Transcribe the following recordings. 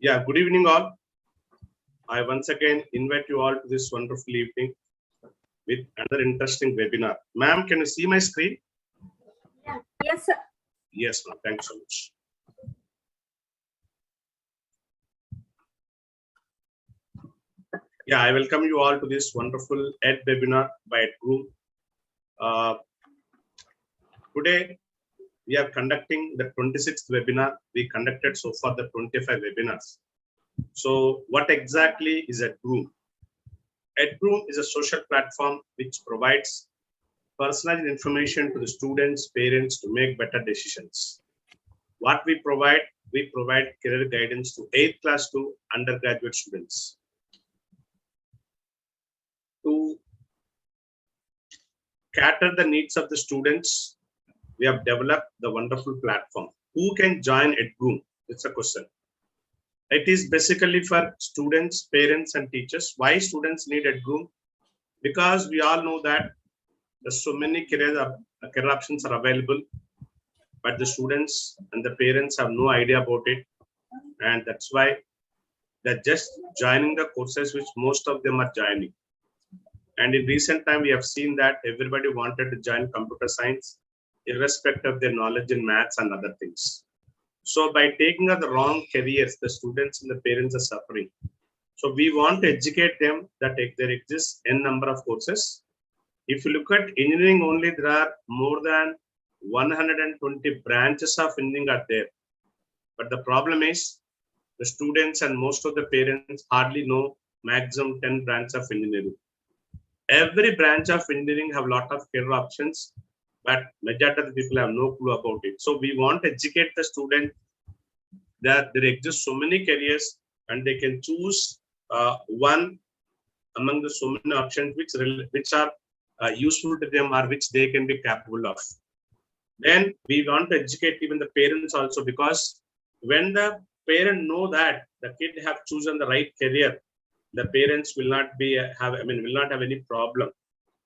Yeah, good evening all. I once again invite you all to this wonderful evening with another interesting webinar. Ma'am, can you see my screen? Yes, sir. Yes, ma'am. Thanks so much. Yeah, I welcome you all to this wonderful ED webinar by ED Group. Today, we are conducting the 26th webinar. We conducted so far the 25 webinars. So what exactly is ED Group? ED Group is a social platform which provides personalized information to the students, parents to make better decisions. What we provide career guidance to 8th class to undergraduate students. To cater the needs of the students, we have developed the wonderful platform. Who can join ED Group? It's a question. It is basically for students, parents, and teachers. Why students need ED Group? Because we all know that there's so many career options are available, but the students and the parents have no idea about it, and that's why they're just joining the courses which most of them are joining. And in recent time, we have seen that everybody wanted to join computer science, irrespective of their knowledge in maths and other things. So by taking up the wrong careers, the students and the parents are suffering. So we want to educate them that there exists n number of courses. If you look at engineering only, there are more than 120 branches of engineering are there. But the problem is the students and most of the parents hardly know maximum 10 branches of engineering. Every branch of engineering have a lot of career options, but majority of the people have no clue about it. So we want to educate the student that there exist so many careers and they can choose one among the so many options which are useful to them or which they can be capable of. Then we want to educate even the parents also, because when the parent know that the kid have chosen the right career, the parents will not have any problem.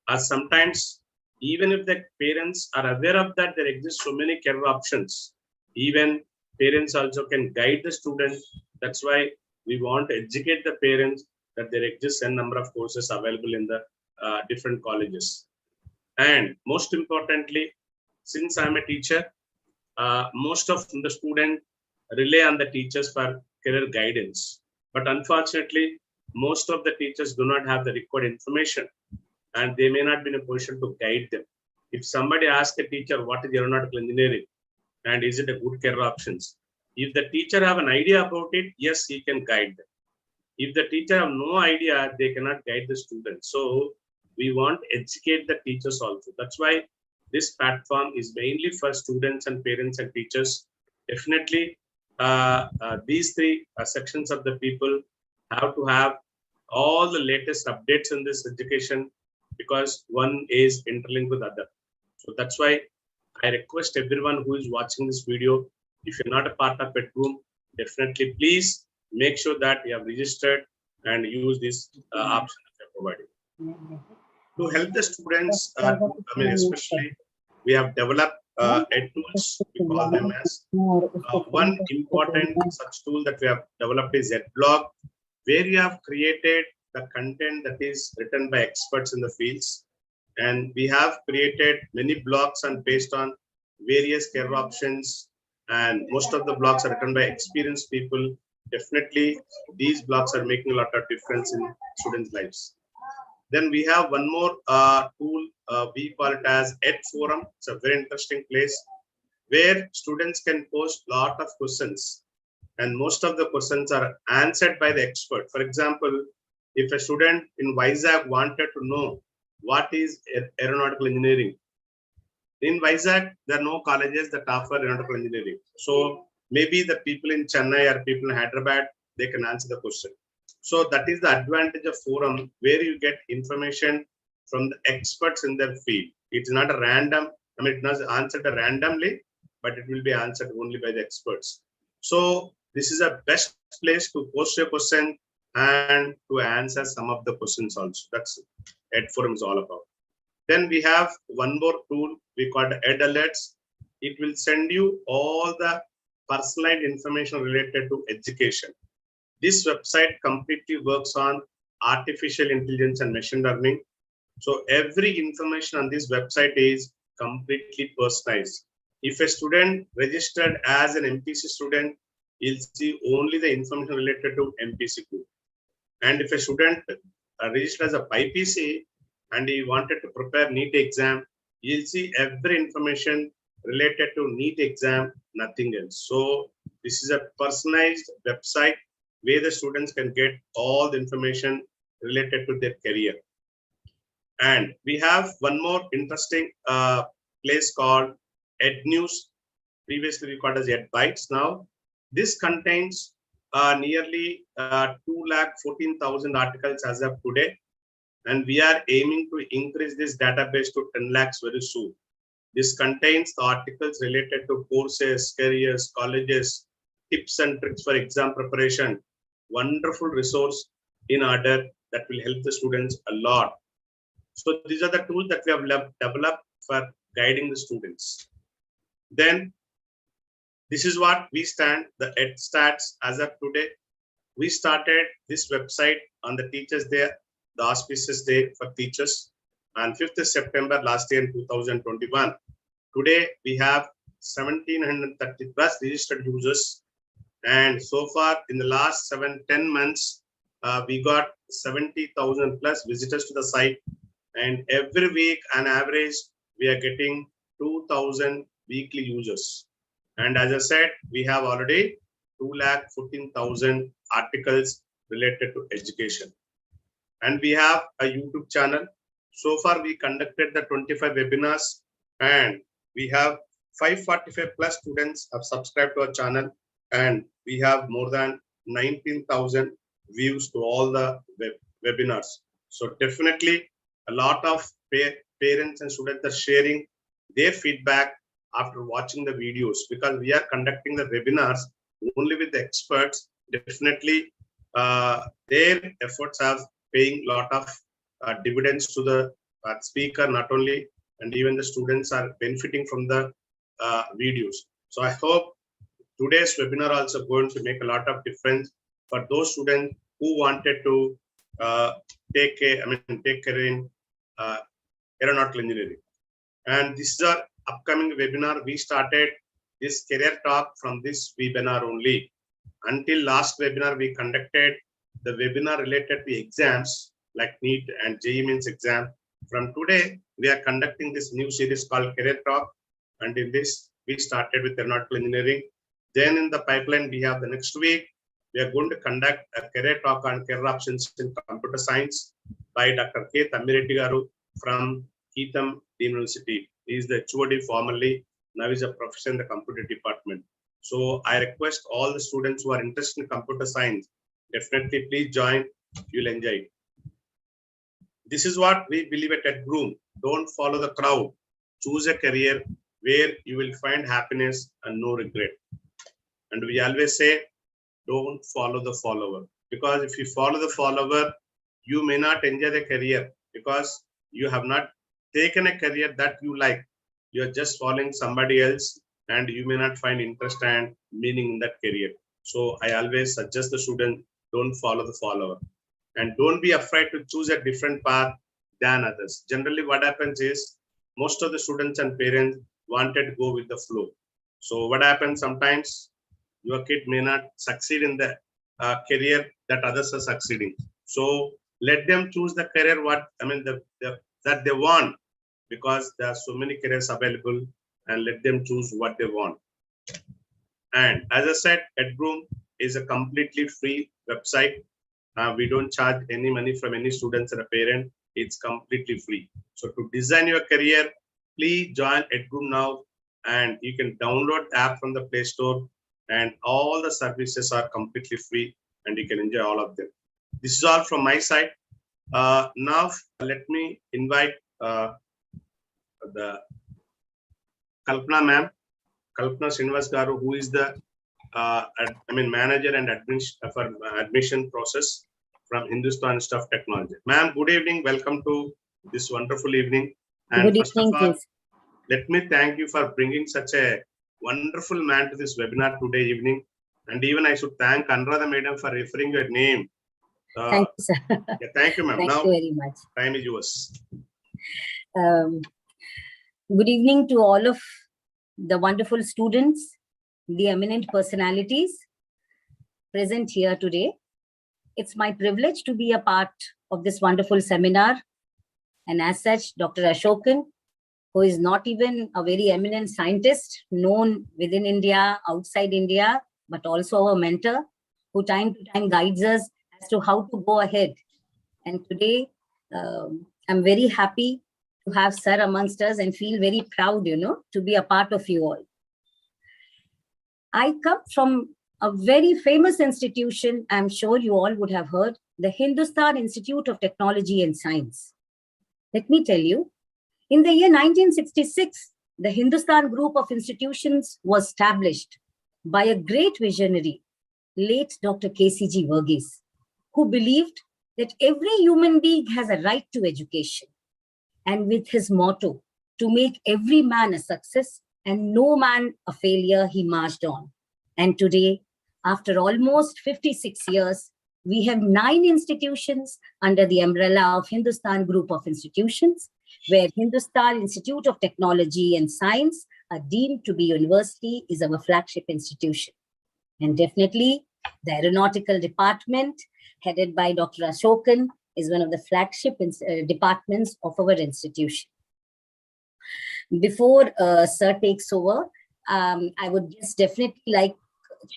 As sometimes, even if the parents are aware of that there exist so many career options, even parents also can guide the student. That's why we want to educate the parents that there exists a number of courses available in the different colleges. And most importantly, since I'm a teacher, most of the students rely on the teachers for career guidance. But unfortunately, most of the teachers do not have the required information and they may not be in a position to guide them. If somebody asks a teacher, what is aeronautical engineering and is it a good career options? If the teacher have an idea about it, yes, he can guide them. If the teacher have no idea, they cannot guide the students. So we want to educate the teachers also. That's why this platform is mainly for students and parents and teachers. Definitely, these three sections of the people have to have all the latest updates in this education, because one is interlinked with other. So that's why I request everyone who is watching this video, if you're not a part of ED Group, definitely please make sure that you have registered and use this option that they're providing. To help the students, especially, we have developed ED tools. We call them as one important such tool that we have developed is ED blog, where you have created the content that is written by experts in the fields. And we have created many blogs and based on various career options. And most of the blogs are written by experienced people. Definitely, these blogs are making a lot of difference in students' lives. Then we have one more tool. We call it as Ed Forum. It's a very interesting place where students can post lot of questions, and most of the questions are answered by the expert. For example, if a student in Vizag wanted to know what is aeronautical engineering, in Vizag, there are no colleges that offer aeronautical engineering. So maybe the people in Chennai or people in Hyderabad, they can answer the question. So that is the advantage of forum, where you get information from the experts in their field. It's not a random, I mean, it's not answered randomly, but it will be answered only by the experts. So this is a best place to post your question and to answer some of the questions also. That's Ed Forum is all about. Then we have one more tool we call Ed Alerts. It will send you all the personalized information related to education. This website completely works on artificial intelligence and machine learning. So every information on this website is completely personalized. If a student registered as an MPC student, you'll see only the information related to MPC group. And if a student registered as a BPC and he wanted to prepare NEET exam, you'll see every information related to NEET exam, nothing else. So this is a personalized website where the students can get all the information related to their career. And we have one more interesting place called Ed News. Previously we called as Ed Bytes. Now this contains nearly 214,000 articles as of today, and we are aiming to increase this database to 10 lakhs very soon. This contains the articles related to courses, careers, colleges, tips and tricks for exam preparation. Wonderful resource in order that will help the students a lot. So these are the tools that we have developed for guiding the students. Then this is what we stand, the EdStats as of today. We started this website on the Teachers Day, the auspicious day for teachers, on 5th September last year in 2021. Today we have 1730 plus registered users, and so far in the last 10 months, we got 70,000 plus visitors to the site, and every week on average we are getting 2,000 weekly users. And as I said, we have already 214,000 articles related to education. And we have a YouTube channel. So far we conducted the 25 webinars, and we have 545 plus students have subscribed to our channel, and we have more than 19,000 views to all the webinars. So definitely a lot of parents and students are sharing their feedback after watching the videos, because we are conducting the webinars only with the experts. Definitely their efforts have paying a lot of dividends to the speaker, not only, and even the students are benefiting from the videos. So I hope today's webinar also going to make a lot of difference for those students who wanted to take career in aeronautical engineering. And this is our upcoming webinar. We started this career talk from this webinar only. Until last webinar, we conducted the webinar related to exams like NEET and JEE Mains exam. From today, we are conducting this new series called Career Talk. And in this, we started with aeronautical engineering. Then in the pipeline, we have the next week, we are going to conduct a career talk on career options in computer science by Dr. K. Tamireddy Garu from Keatham University. He is the HOD formerly, now is a professor in the computer department. So I request all the students who are interested in computer science, definitely please join, you'll enjoy it. This is what we believe at Groom. Don't follow the crowd. Choose a career where you will find happiness and no regret. And we always say, don't follow the follower. Because if you follow the follower, you may not enjoy the career, because you have not taken a career that you like. You are just following somebody else, and you may not find interest and meaning in that career. So I always suggest the student, don't follow the follower. And don't be afraid to choose a different path than others. Generally, what happens is most of the students and parents wanted to go with the flow. So what happens sometimes, your kid may not succeed in the career that others are succeeding. So let them choose the career that they want, because there are so many careers available, and let them choose what they want. And as I said, EdGroom is a completely free website. We don't charge any money from any students or a parent. It's completely free. So to design your career, please join EdGroom now, and you can download the app from the Play Store, and all the services are completely free, and you can enjoy all of them. This is all from my side. Now let me invite the Kalpana ma'am, Kalpana Srinivas Garu, who is the manager and admission process from Hindustan Institute of Technology. Ma'am, good evening. Welcome to this wonderful evening. And Good first evening, of all, please. let me thank you for bringing such a wonderful man to this webinar today evening. And even I should thank Anuradha madam for referring your name. Thank you, sir. Yeah, thank you, ma'am. Thank Now, you very much. time is yours. Good evening to all of the wonderful students, the eminent personalities present here today. It's my privilege to be a part of this wonderful seminar. And as such, Dr. Asokan, who is not even a very eminent scientist, known within India, outside India, but also our mentor, who time to time guides us as to how to go ahead. And today, I'm very happy to have Sir amongst us and feel very proud, to be a part of you all. I come from a very famous institution, I'm sure you all would have heard, the Hindustan Institute of Technology and Science. Let me tell you, in the year 1966, the Hindustan Group of Institutions was established by a great visionary, late Dr. KCG Verghese, who believed that every human being has a right to education. And with his motto, to make every man a success and no man a failure, he marched on. And today, after almost 56 years, we have 9 institutions under the umbrella of Hindustan Group of Institutions, where Hindustan Institute of Technology and Science, are deemed to be university, is our flagship institution. And definitely, the Aeronautical Department, headed by Dr. Asokan, is one of the flagship departments of our institution. Before Sir takes over, I would just definitely like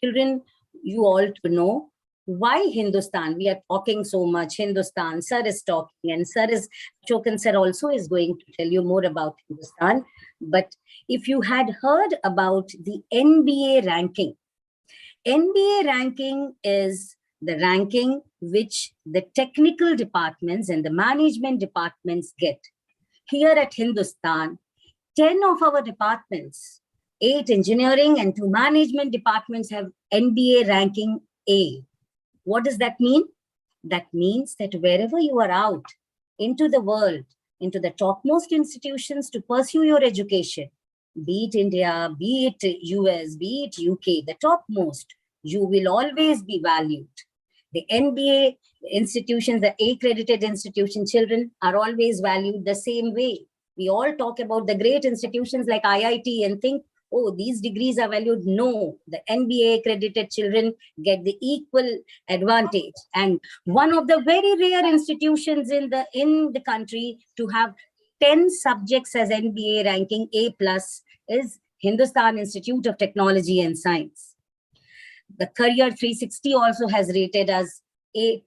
children, you all to know why Hindustan. We are talking so much Hindustan. Sir is talking, and Asokan sir also is going to tell you more about Hindustan. But if you had heard about the NBA ranking is the ranking which the technical departments and the management departments get. Here at Hindustan, 10 of our departments, 8 engineering and 2 management departments have NBA ranking A. What does that mean? That means that wherever you are out into the world, into the topmost institutions to pursue your education, be it India, be it US, be it UK, the topmost, you will always be valued. The NBA institutions, the A-accredited institution children are always valued the same way. We all talk about the great institutions like IIT and think, oh, these degrees are valued. No, the NBA accredited children get the equal advantage. And one of the very rare institutions in the country to have 10 subjects as NBA ranking A+ is Hindustan Institute of Technology and Science. The Career 360 also has rated as AA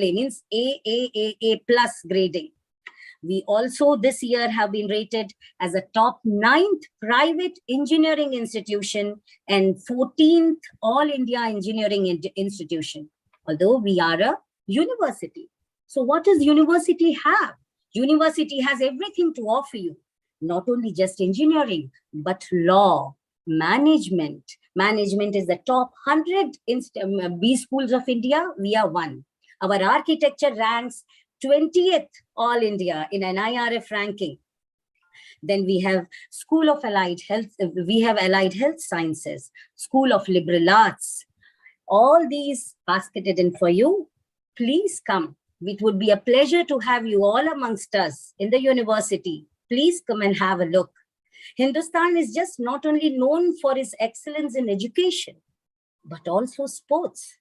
means A+ grading. We also this year have been rated as a top 9th private engineering institution and 14th All India Engineering Institution, although we are a university. So what does university have? University has everything to offer you, not only just engineering, but law, management. Management is the top 100 B schools of India. We are one. Our architecture ranks 20th All India in an IRF ranking. Then we have School of Allied Health. We have Allied Health Sciences, School of Liberal Arts. All these basketed in for you. Please come. It would be a pleasure to have you all amongst us in the university. Please come and have a look. Hindustan is just not only known for its excellence in education, but also sports.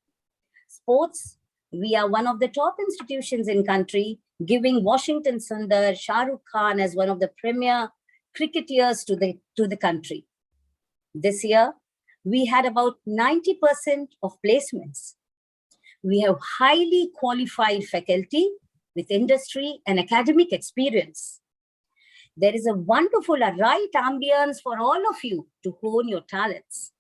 Sports, We are one of the top institutions in country, giving Washington Sundar, Shah Rukh Khan as one of the premier cricketers to the country. This year, we had about 90% of placements. We have highly qualified faculty with industry and academic experience. There is a wonderful, right ambience for all of you to hone your talents.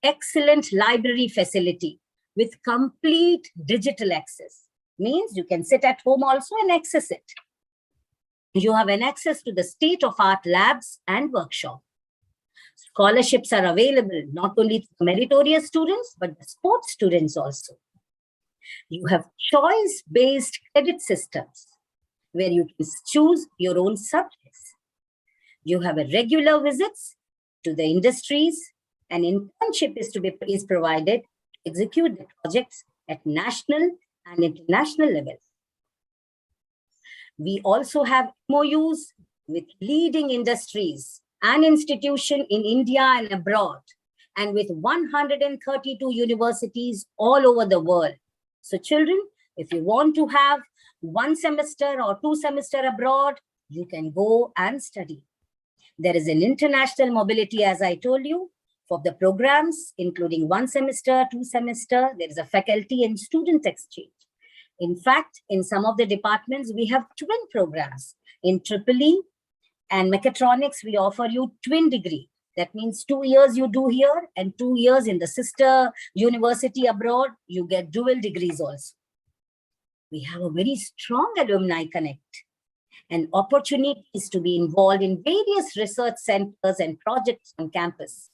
Excellent library facility with complete digital access. Means you can sit at home also and access it. You have an access to the state-of-art labs and workshop. Scholarships are available not only to meritorious students, but the sports students also. You have choice-based credit systems where you can choose your own subjects. You have a regular visits to the industries, and internship is provided to execute the projects at national and international level. We also have MOUs with leading industries and institutions in India and abroad, and with 132 universities all over the world. So children, if you want to have 1 semester or 2 semesters abroad, you can go and study. There is an international mobility, as I told you, for the programs, including 1 semester, 2 semester. There is a faculty and student exchange. In fact, in some of the departments, we have twin programs. In EEE and mechatronics, we offer you twin degree. That means 2 years you do here and 2 years in the sister university abroad, you get dual degrees also. We have a very strong alumni connect and opportunities to be involved in various research centers and projects on campus.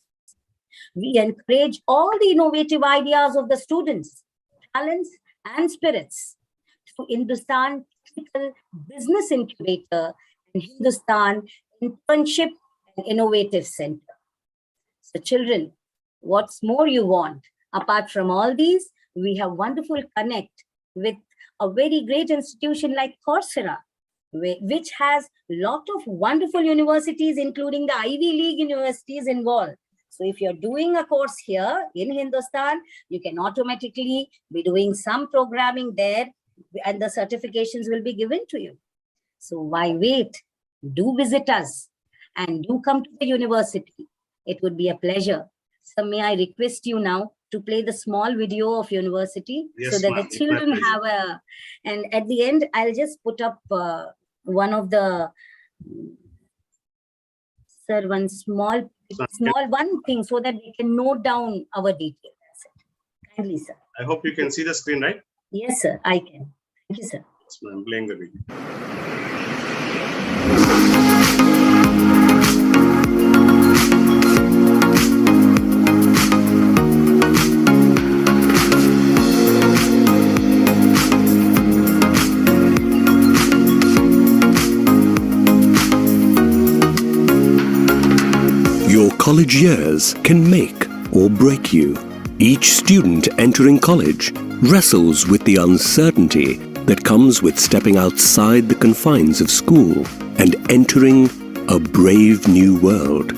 We encourage all the innovative ideas of the students, talents and spirits to Hindustan Technical Business Incubator and Hindustan Internship and Innovative Center. So children, what's more you want? Apart from all these, we have wonderful connect with a very great institution like Coursera, which has a lot of wonderful universities, including the Ivy League universities involved. So if you're doing a course here in Hindustan, you can automatically be doing some programming there and the certifications will be given to you. So why wait? Do visit us and do come to the university. It would be a pleasure. So may I request you now to play the small video of university, yes, so that the children have a, and at the end, I'll just put up one of the, sir, one small one thing so that we can note down our details. Kindly, sir. I hope you can see the screen, right? Yes, sir, I can. Thank you, sir. Yes, I'm playing the video. Your college years can make or break you. Each student entering college wrestles with the uncertainty that comes with stepping outside the confines of school and entering a brave new world.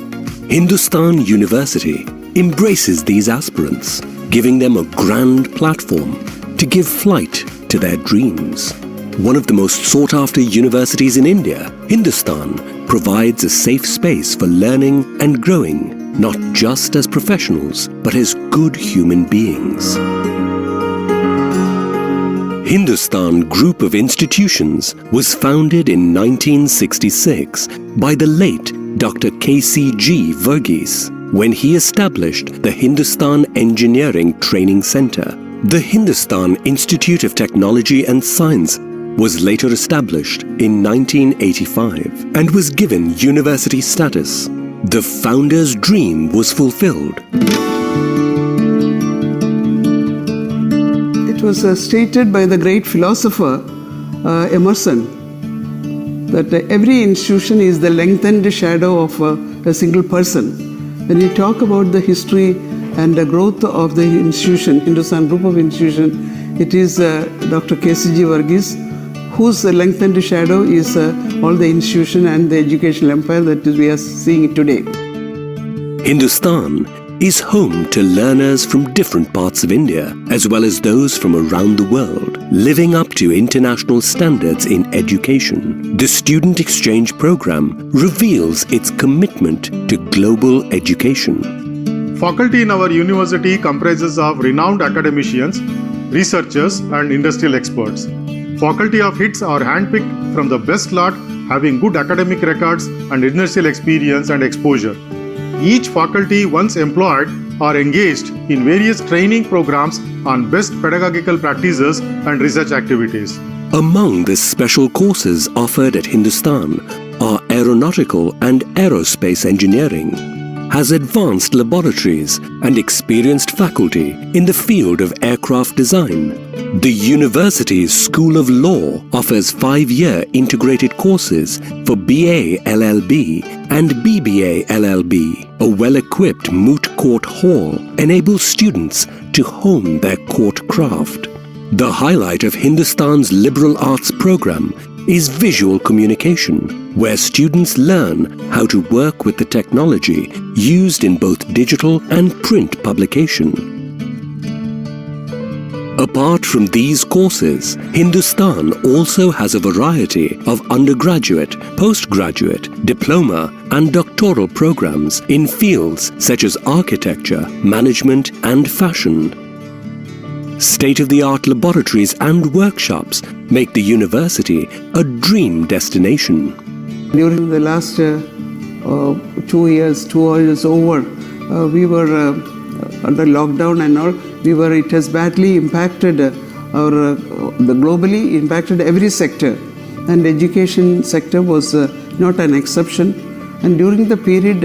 Hindustan University embraces these aspirants, giving them a grand platform to give flight to their dreams. One of the most sought-after universities in India, Hindustan provides a safe space for learning and growing, not just as professionals, but as good human beings. Hindustan Group of Institutions was founded in 1966 by the late Dr. KCG Verghese when he established the Hindustan Engineering Training Center. The Hindustan Institute of Technology and Science was later established in 1985 and was given university status. The founder's dream was fulfilled. It was stated by the great philosopher Emerson that every institution is the lengthened shadow of a single person. When we talk about the history and the growth of the institution, Hindustan Group of Institution, it is Dr. KCG Verghese, whose lengthened shadow is all the institution and the educational empire that we are seeing today. Hindustan is home to learners from different parts of India, as well as those from around the world, living up to international standards in education. The Student Exchange Program reveals its commitment to global education. Faculty in our university comprises of renowned academicians, researchers, and industrial experts. Faculty of HITS are handpicked from the best lot, having good academic records and industrial experience and exposure. Each faculty, once employed, are engaged in various training programs on best pedagogical practices and research activities. Among the special courses offered at Hindustan are Aeronautical and Aerospace Engineering, has advanced laboratories and experienced faculty in the field of aircraft design. The university's School of Law offers 5-year integrated courses for BA LLB and BBA LLB. A well-equipped moot court hall enables students to hone their court craft. The highlight of Hindustan's liberal arts program is visual communication, where students learn how to work with the technology used in both digital and print publication. Apart from these courses, Hindustan also has a variety of undergraduate, postgraduate, diploma and doctoral programs in fields such as architecture, management and fashion. State-of-the-art laboratories and workshops make the university a dream destination. During the last 2 years over, we were under lockdown and all. It has badly impacted globally impacted every sector, and education sector was not an exception. And during the period,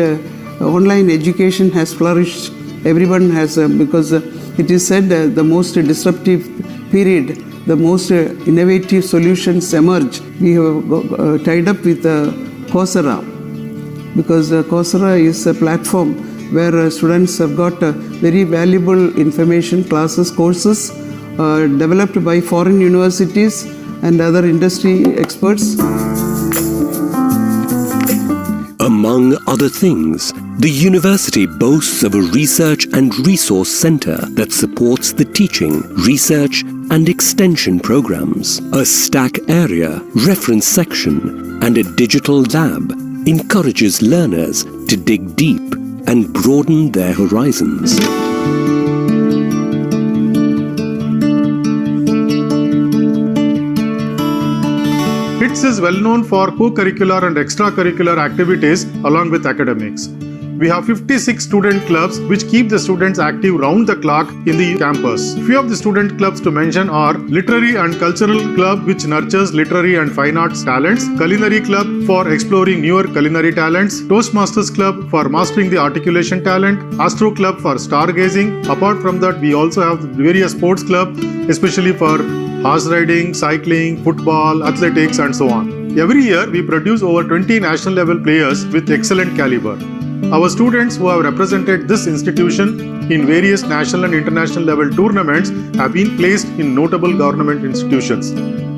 online education has flourished. Everyone has because it is said the most disruptive period, the most innovative solutions emerge. We have tied up with Coursera, because Coursera is a platform where students have got very valuable information, classes, courses developed by foreign universities and other industry experts. Among other things, the university boasts of a research and resource center that supports the teaching, research and extension programs. A stack area, reference section and a digital lab encourages learners to dig deep and broaden their horizons. HITS is well known for co-curricular and extracurricular activities along with academics. We have 56 student clubs which keep the students active round the clock in the campus. Few of the student clubs to mention are Literary and Cultural Club, which nurtures literary and fine arts talents, Culinary Club for exploring newer culinary talents, Toastmasters Club for mastering the articulation talent, Astro Club for stargazing. Apart from that, we also have various sports clubs, especially for horse riding, cycling, football, athletics and so on. Every year, we produce over 20 national level players with excellent caliber. Our students who have represented this institution in various national and international level tournaments have been placed in notable government institutions.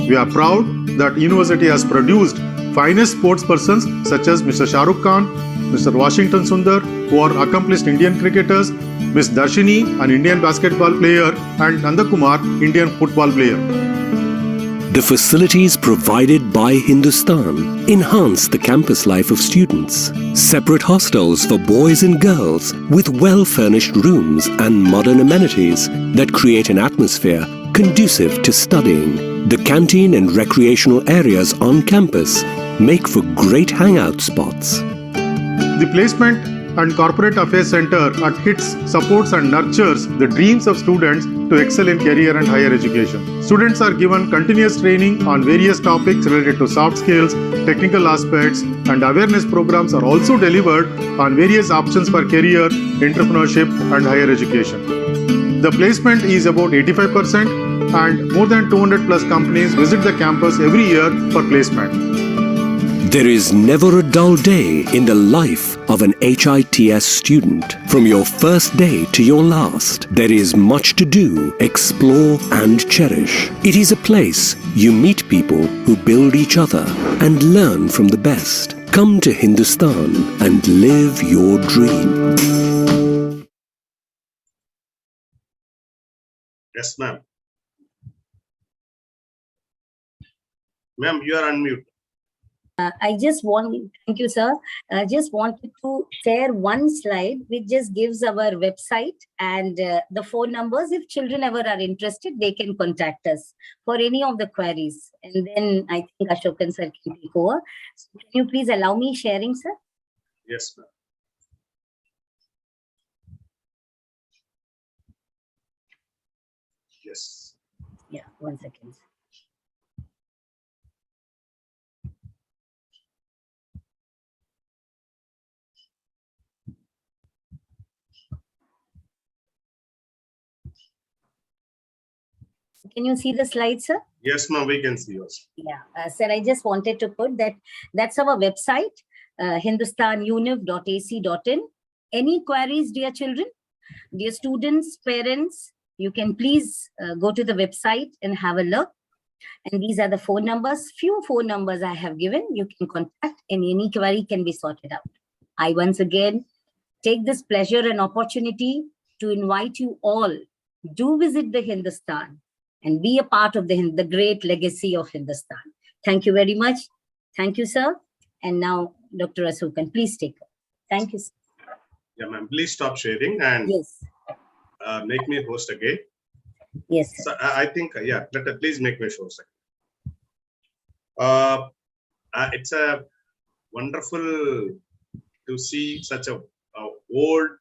We are proud that university has produced finest sports persons such as Mr. Shah Rukh Khan, Mr. Washington Sundar, who are accomplished Indian cricketers, Ms. Darshini, an Indian basketball player, and Nandakumar, Indian football player. The facilities provided by Hindustan enhance the campus life of students. Separate hostels for boys and girls with well-furnished rooms and modern amenities that create an atmosphere conducive to studying. The canteen and recreational areas on campus make for great hangout spots. The Placement and Corporate Affairs Center at HITS supports and nurtures the dreams of students to excel in career and higher education. Students are given continuous training on various topics related to soft skills, technical aspects, and awareness programs are also delivered on various options for career, entrepreneurship, and higher education. The placement is about 85%, and more than 200 plus companies visit the campus every year for placement. There is never a dull day in the life of an HITS student. From your first day to your last, there is much to do, explore and cherish. It is a place you meet people who build each other and learn from the best. Come to Hindustan and live your dream. Yes, ma'am. Ma'am, you are unmute. Thank you, sir. I just wanted to share one slide which just gives our website and the phone numbers. If children ever are interested, they can contact us for any of the queries. And then I think Ashokan sir can take over. So can you please allow me sharing, sir? Yes, ma'am. Yes. Yeah, 1 second. Can you see the slide, sir? Yes, ma'am, we can see yours. Yeah, sir, I just wanted to put that's our website, hindustanuniv.ac.in. Any queries, dear children, dear students, parents, you can please go to the website and have a look. And these are the phone numbers. Few phone numbers I have given. You can contact and any query can be sorted out. I once again take this pleasure and opportunity to invite you all. Do visit the Hindustan and be a part of the great legacy of Hindustan. Thank you very much. Thank you, sir. And now, Dr. Asokan, please take it. Thank you, sir. Yeah, ma'am, please stop sharing and Yes. make me host again. Yes, sir. So I think, yeah, please make me host again. It's a wonderful to see such a old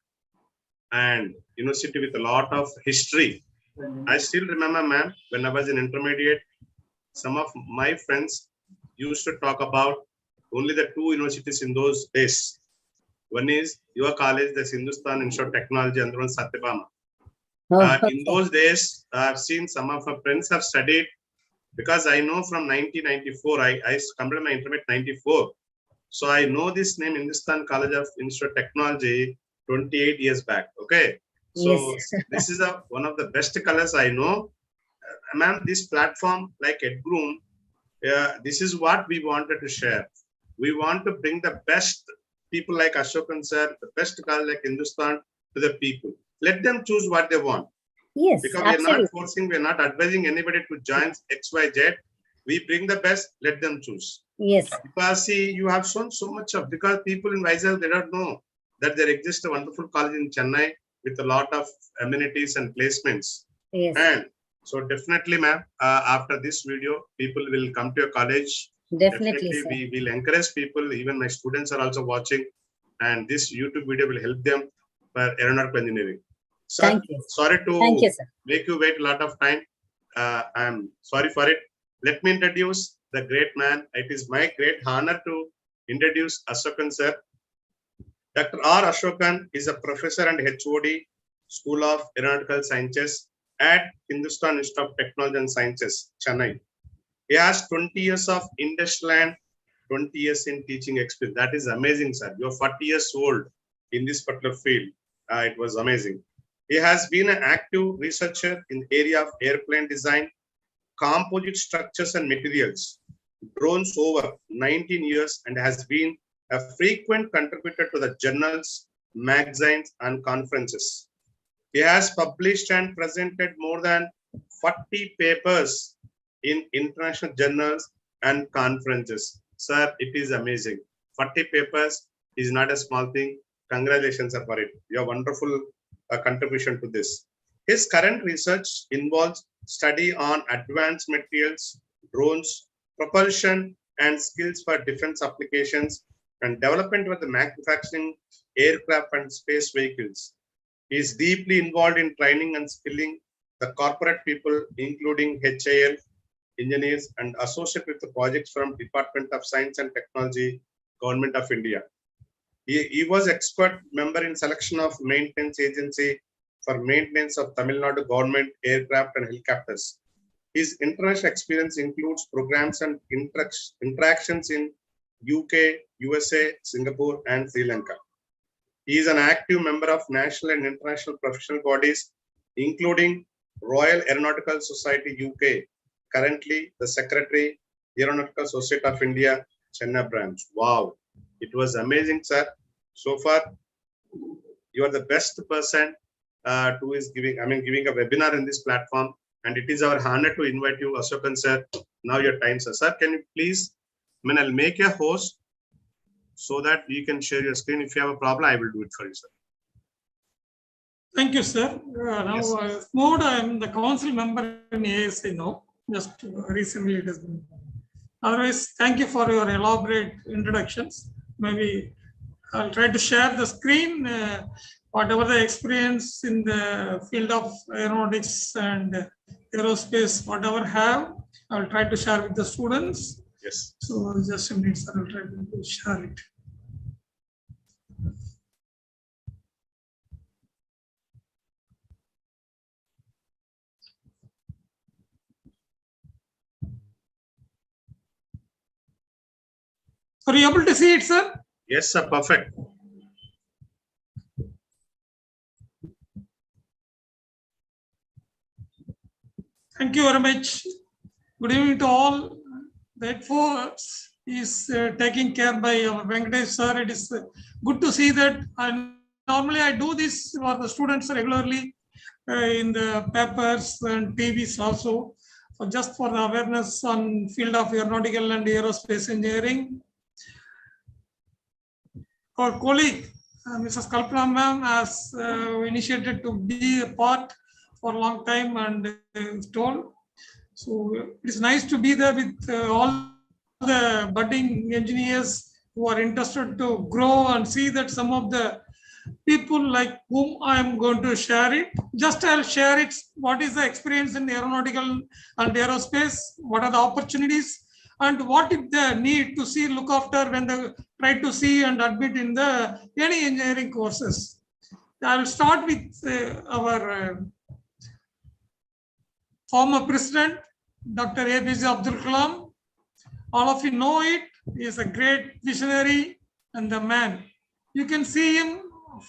and university with a lot of history. I still remember, ma'am, when I was in intermediate, some of my friends used to talk about only the two universities in those days. One is your college, the Hindustan Institute of Technology, and the one Satyabama. In those days, I've seen some of our friends have studied, because I know from 1994, I completed my intermediate 94. So I know this name, Hindustan College of Institute of Technology, 28 years back. Okay. So Yes. this is one of the best colors I know. Ma'am, this platform like EdGroom, this is what we wanted to share. We want to bring the best people like Ashokan sir, the best college like Hindustan to the people. Let them choose what they want. Yes, Because absolutely. we are not forcing, we are not advising anybody to join XYZ. We bring the best, let them choose. Yes. Because see, you have shown so much of, because people in Vizag, they don't know that there exists a wonderful college in Chennai with a lot of amenities and placements. Yes. And so definitely, ma'am, after this video, people will come to your college. Definitely, sir. We will encourage people. Even my students are also watching, and this YouTube video will help them for aeronautical engineering. Sir, Thank you. sorry to Thank you, sir. make you wait a lot of time. I'm sorry for it. Let me introduce the great man. It is my great honor to introduce Asokan sir. Dr. R. Asokan is a professor and HOD, School of Aeronautical Sciences at Hindustan Institute of Technology and Sciences, Chennai. He has 20 years of industrial and 20 years in teaching experience. That is amazing, sir. You're 40 years old in this particular field. It was amazing. He has been an active researcher in the area of airplane design, composite structures and materials, drones over 19 years, and has been a frequent contributor to the journals, magazines, and conferences. He has published and presented more than 40 papers in international journals and conferences. Sir, it is amazing. 40 papers is not a small thing. Congratulations for it. Your wonderful contribution to this. His current research involves study on advanced materials, drones, propulsion, and skills for defense applications, and development of the manufacturing aircraft and space vehicles. He is deeply involved in training and skilling the corporate people, including HAL, engineers, and associate with the projects from Department of Science and Technology, Government of India. He was expert member in selection of maintenance agency for maintenance of Tamil Nadu government aircraft and helicopters. His international experience includes programs and interactions in UK, USA, Singapore, and Sri Lanka. He is an active member of national and international professional bodies, including Royal Aeronautical Society UK, currently the Secretary, Aeronautical Society of India, Chennai branch. Wow, it was amazing, sir. So far, you are the best person who is giving a webinar in this platform. And it is our honor to invite you, Asokan sir. Now your time, sir. Sir, can you please, I'll make a host so that you can share your screen. If you have a problem, I will do it for you, sir. Thank you, sir. Now, Mode, I am the council member in ASA now. Just recently it has been. Otherwise, thank you for your elaborate introductions. Maybe I'll try to share the screen, whatever the experience in the field of aeronautics and aerospace, whatever have, I'll try to share with the students. Yes. So just a minute, sir, I'll try to share it. Are you able to see it, sir? Yes, sir. Perfect. Thank you very much. Good evening to all. The efforts is taken care by our Venkatesh sir. It is good to see that. Normally I do this for the students regularly in the papers and TVs also, just for the awareness on field of aeronautical and aerospace engineering. Our colleague, Mrs. Kalpana ma'am, has initiated to be a part for a long time and told. So it's nice to be there with all the budding engineers who are interested to grow and see that some of the people like whom I am going to share it. Just I'll share it. What is the experience in aeronautical and aerospace? What are the opportunities? And what if they need to see, look after when they try to see and admit in the any engineering courses. I will start with our former president, Dr. APJ Abdul Kalam. All of you know it. He is a great visionary and the man. You can see him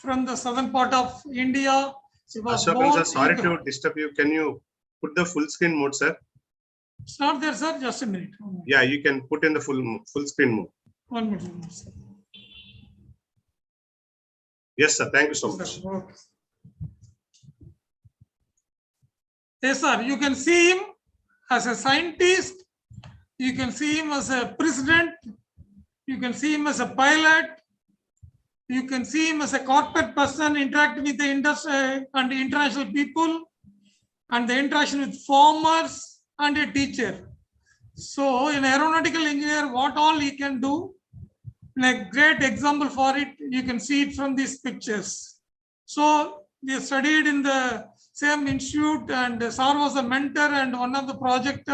from the southern part of India. Asokan sir, sorry to disturb you. Can you put the full screen mode, sir? It's not there, sir. Just a minute. Yeah, you can put in the full screen mode. 1 minute. Sir. Yes, sir. Thank you so much. Sir, okay. Yes, sir. You can see him as a scientist. You can see him as a president. You can see him as a pilot. You can see him as a corporate person interacting with the industry and the international people, and the interaction with farmers and a teacher. So, an aeronautical engineer, what all he can do, a great example for it, you can see it from these pictures. So, they studied in the same institute, and sir was a mentor, and one of the project,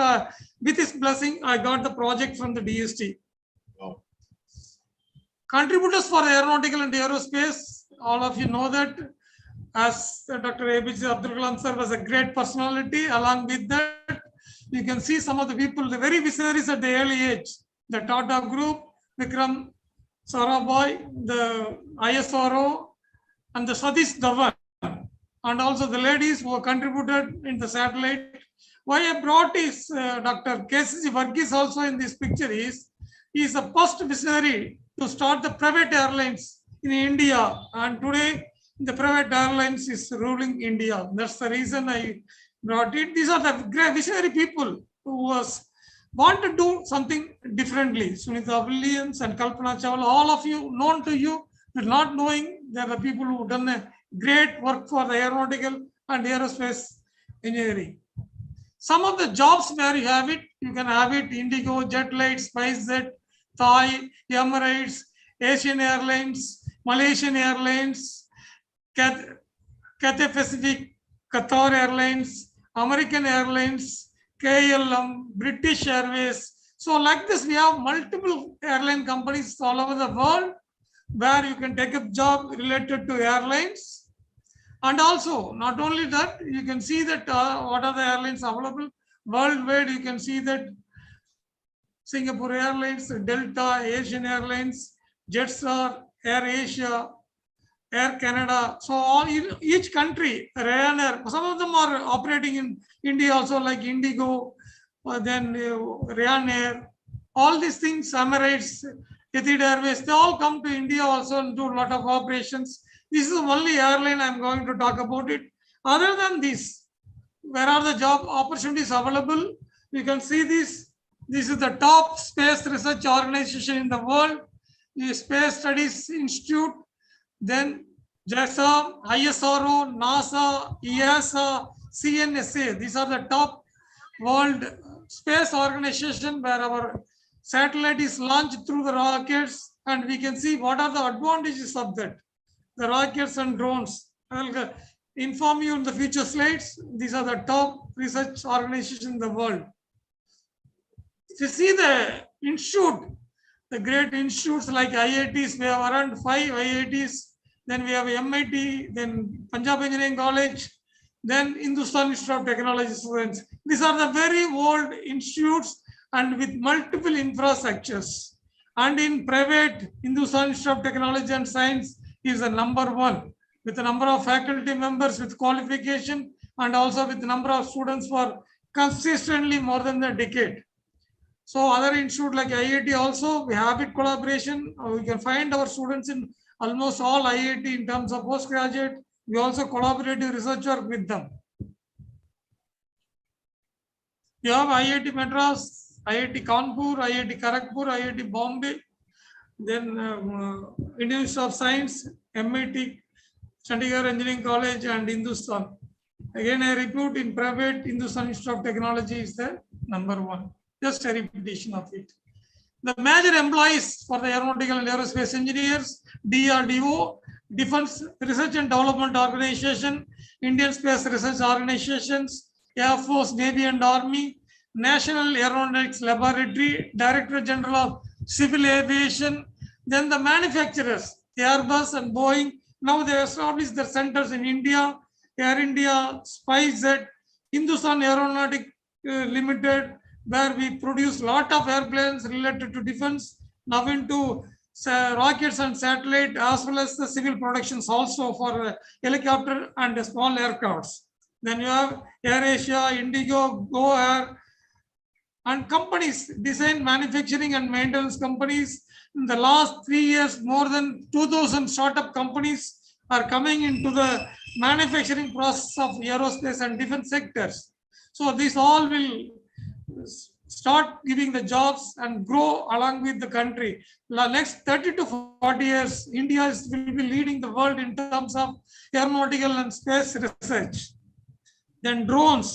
with his blessing, I got the project from the DST. Wow. Contributors for aeronautical and aerospace, all of you know that, as Dr. APJ Abdul Kalam sir was a great personality. Along with that, you can see some of the people, the very visionaries at the early age, the Tata Group, Vikram Sarabhai, the ISRO, and the Satish Dhawan, and also the ladies who contributed in the satellite. Why I brought is Dr. KCG Varghese also in this picture is, he is the first visionary to start the private airlines in India, and today the private airlines is ruling India. That's the reason I brought it. These are the great visionary people who want to do something differently. Sunita Williams and Kalpana Chawla, all of you known to you, but not knowing, they are the people who have done a great work for the aeronautical and aerospace engineering. Some of the jobs where you have it, you can have it: Indigo, Jetlight, SpiceJet, Thai, Emirates, Asian Airlines, Malaysian Airlines, Cathay Pacific, Qatar Airlines, American Airlines, KLM, British Airways. So like this, we have multiple airline companies all over the world where you can take a job related to airlines. And also, not only that, you can see that what are the airlines available worldwide. You can see that Singapore Airlines, Delta, Asian Airlines, Jetstar, Air Asia, Air Canada. So all each country, Ryanair, some of them are operating in India also, like Indigo, then Ryanair, all these things, Emirates, Etihad Airways, they all come to India also and do a lot of operations. This is the only airline I'm going to talk about it. Other than this, where are the job opportunities available? You can see this. This is the top space research organization in the world, the Space Studies Institute, then JASA, ISRO, NASA, EASA, CNSA. These are the top world space organization where our satellite is launched through the rockets, and we can see what are the advantages of that. The rockets and drones. I will inform you in the future slides. These are the top research organizations in the world. If you see the institute, the great institutes like IITs, we have around 5 IITs. Then we have MIT, then Punjab Engineering College, then Hindustan Institute of Technology students. These are the very old institutes and with multiple infrastructures. And in private, Hindustan Institute of Technology and Science is the #1 with the number of faculty members with qualification and also with the number of students for consistently more than a decade. So other institutes like IIT also, we have it collaboration. We can find our students in almost all IIT in terms of postgraduate. We also collaborative research work with them. We have IIT Madras, IIT Kanpur, IIT Kharagpur, IIT Bombay, then Indian Institute of Science, MIT, Chandigarh Engineering College, and Hindustan. Again, I repeat, in private, Hindustan Institute of Technology is the #1. Just a repetition of it. The major employees for the aeronautical and aerospace engineers, DRDO, Defense Research and Development Organization, Indian Space Research Organizations, Air Force, Navy and Army, National Aeronautics Laboratory, Director General of Civil Aviation, then the manufacturers, Airbus and Boeing. Now they established their centers in India, Air India, SpiceJet, Hindustan Aeronautic Limited, where we produce a lot of airplanes related to defense, now into rockets and satellite, as well as the civil productions also for helicopter and small aircrafts. Then you have AirAsia, Indigo, Go Air, and companies, design, manufacturing and maintenance companies. In the last 3 years, more than 2,000 startup companies are coming into the manufacturing process of aerospace and defense sectors. So this all will start giving the jobs and grow along with the country. The next 30 to 40 years, India will be leading the world in terms of aeronautical and space research. Then drones.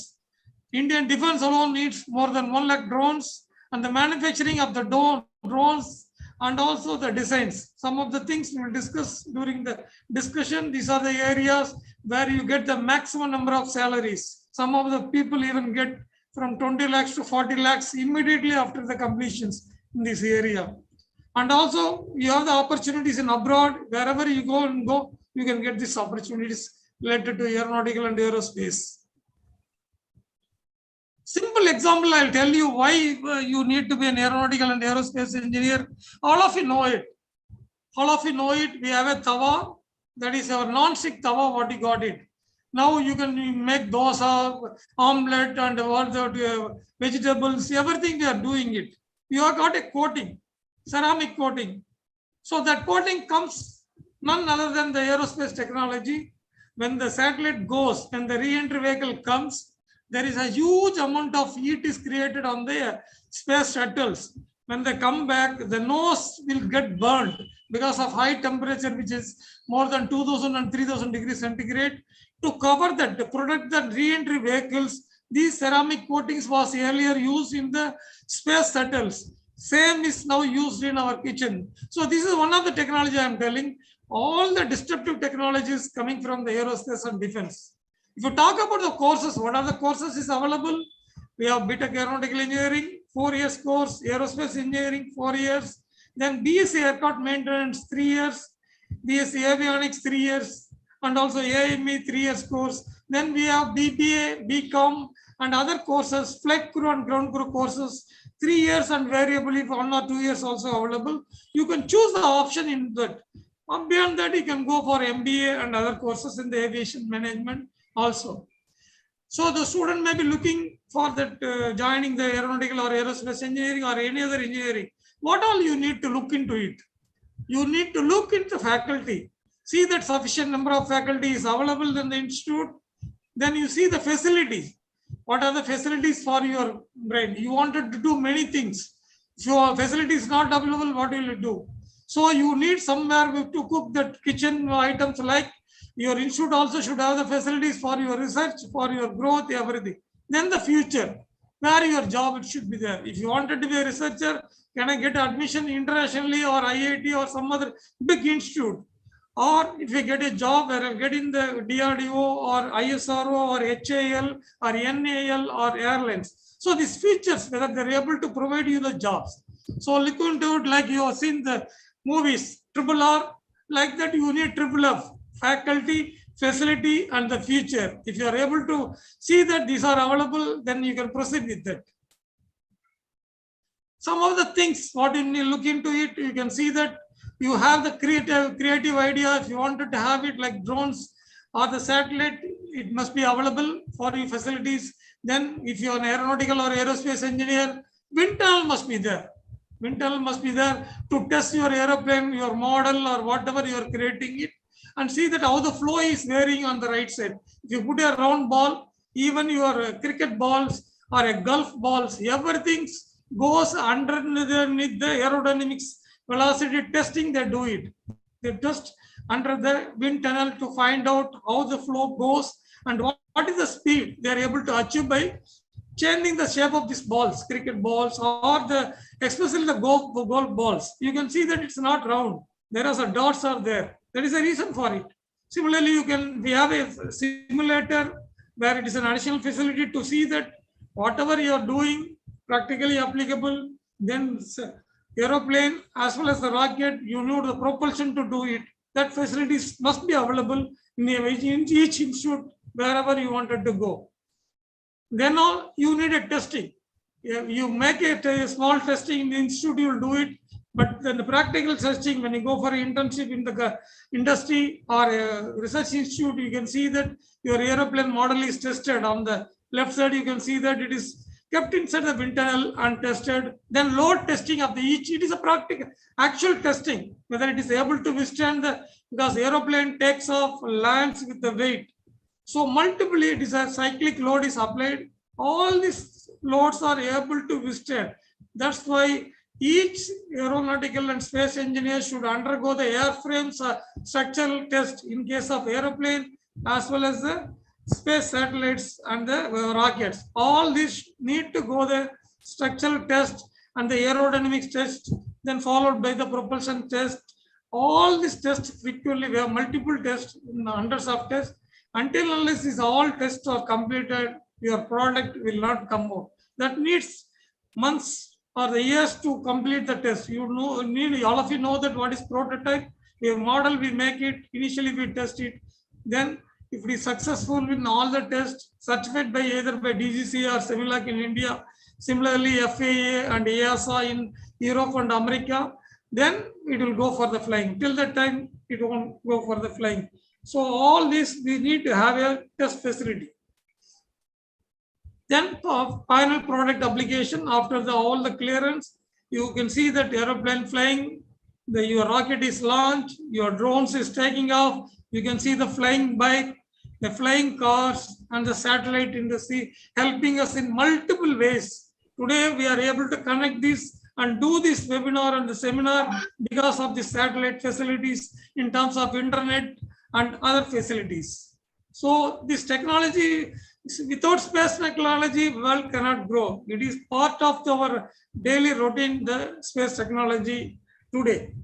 Indian defense alone needs more than 1 lakh drones, and the manufacturing of the drones and also the designs. Some of the things we will discuss during the discussion. These are the areas where you get the maximum number of salaries. Some of the people even get from 20 lakhs to 40 lakhs immediately after the completions in this area. And also you have the opportunities in abroad. Wherever you go, you can get these opportunities related to aeronautical and aerospace. Simple example, I'll tell you why you need to be an aeronautical and aerospace engineer. All of you know it. All of you know it. We have a tawa, that is our non-stick tawa, what you got it. Now you can make dosa, omelette, and all the vegetables, everything we are doing it. You have got a coating, ceramic coating. So that coating comes none other than the aerospace technology. When the satellite goes, when the re-entry vehicle comes, there is a huge amount of heat is created on the space shuttles. When they come back, the nose will get burned because of high temperature, which is more than 2,000 and 3,000 degrees centigrade. To cover that, to protect the re-entry vehicles, these ceramic coatings was earlier used in the space shuttles. Same is now used in our kitchen. So this is one of the technology I am telling. All the disruptive technologies coming from the aerospace and defense. If you talk about the courses, what are the courses is available? We have BTech Aeronautical Engineering, 4 years course, Aerospace Engineering, 4 years, then BSc Aircraft Maintenance, 3 years, BSc Avionics, 3 years, and also AME 3 years course. Then we have BBA, BCom, and other courses, flight crew and ground crew courses, 3 years and variably 1 or 2 years also available. You can choose the option in that. And beyond that, you can go for MBA and other courses in the aviation management also. So the student may be looking for that joining the aeronautical or aerospace engineering or any other engineering. What all you need to look into it? You need to look into faculty. see that sufficient number of faculty is available in the institute. Then you see the facilities. What are the facilities for your brain? You wanted to do many things. If your facility is not available, what will you do? So you need somewhere to cook the kitchen items, like your institute also should have the facilities for your research, for your growth, everything. Then the future, where your job it should be there. If you wanted to be a researcher, can I get admission internationally or IIT or some other big institute? Or if you get a job where I get in the DRDO or ISRO or HAL or NAL or airlines. So these features, whether they're able to provide you the jobs. So look into it like you have seen the movies, Triple R, like that you need Triple F, faculty, facility, and the future. If you are able to see that these are available, then you can proceed with that. Some of the things, what you need to look into it, you can see that you have the creative idea. If you wanted to have it like drones or the satellite, it must be available for your facilities. Then if you're an aeronautical or aerospace engineer, wind tunnel must be there. Wind tunnel must be there to test your aeroplane, your model or whatever you are creating it, and see that how the flow is varying on the right side. If you put a round ball, even your cricket balls or a golf balls, everything goes underneath the aerodynamics velocity testing. They do it. They test under the wind tunnel to find out how the flow goes and what is the speed they are able to achieve by changing the shape of these balls, cricket balls, or especially the golf balls. You can see that it's not round. There are some dots are there. There is a reason for it. Similarly, we have a simulator where it is an additional facility to see that whatever you are doing practically applicable. Then aeroplane as well as the rocket, you need the propulsion to do it. That facilities must be available in each institute wherever you wanted to go. Then you need a testing. You make a small testing in the institute, you will do it. But then the practical testing, when you go for an internship in the industry or a research institute, you can see that your aeroplane model is tested. On the left side, you can see that it is kept inside the wind tunnel and tested. Then load testing of the each. It is a practical, actual testing, whether it is able to withstand because aeroplane takes off, lands with the weight. So multiply, it is a cyclic load is applied. All these loads are able to withstand. That's why each aeronautical and space engineer should undergo the airframes structural test in case of aeroplane as well as the space satellites and the rockets. All these need to go the structural test and the aerodynamics test, then followed by the propulsion test. All these tests frequently, we have multiple tests in the hundreds of tests. Until unless these all tests are completed, your product will not come out. That needs months or the years to complete the test. You know, all of you know that what is prototype. We have model, we make it. Initially, we test it. Then, if it is successful in all the tests, certified by either by DGC or Similac in India, similarly FAA and EASA in Europe and America, then it will go for the flying. Till that time, it won't go for the flying. So all this, we need to have a test facility. Then final product application, after all the clearance, you can see that aeroplane flying, your rocket is launched, your drones is taking off, you can see the flying bike, the flying cars, and the satellite in the sea, helping us in multiple ways. Today, we are able to connect this and do this webinar and the seminar because of the satellite facilities in terms of internet and other facilities. So this technology, without space technology, world cannot grow. It is part of our daily routine, the space technology today.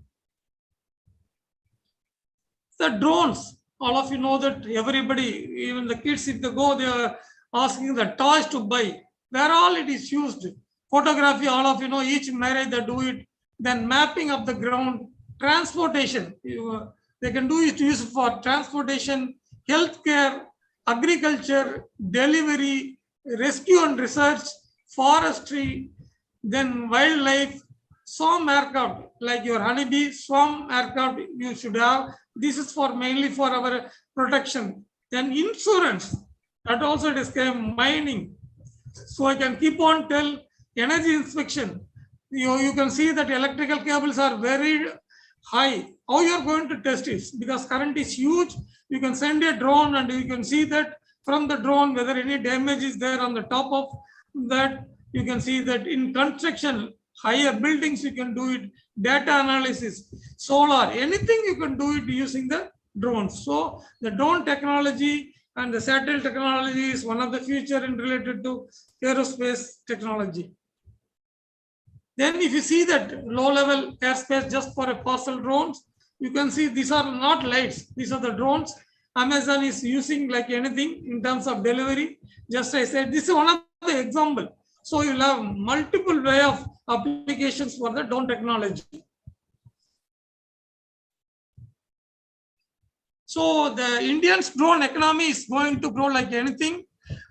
The drones, all of you know that everybody, even the kids, if they go, they are asking the toys to buy. Where all it is used. Photography, all of you know, each marriage they do it. Then mapping of the ground, transportation. They can do it, use for transportation, healthcare, agriculture, delivery, rescue and research, forestry, then wildlife, swarm aircraft, like your honeybee, swarm aircraft you should have. This is for mainly for our protection. Then insurance, that also it is mining. So I can keep on tell energy inspection. You can see that electrical cables are very high. How you are going to test it? Because current is huge. You can send a drone and you can see that from the drone whether any damage is there on the top of that. You can see that in construction, higher buildings you can do it, data analysis, solar, anything you can do it using the drones. So the drone technology and the satellite technology is one of the future in related to aerospace technology. Then if you see that low-level airspace just for a parcel drones, you can see these are not lights. These are the drones. Amazon is using like anything in terms of delivery. Just I said, this is one of the example. So you'll have multiple way of applications for the drone technology. So the Indian's drone economy is going to grow like anything,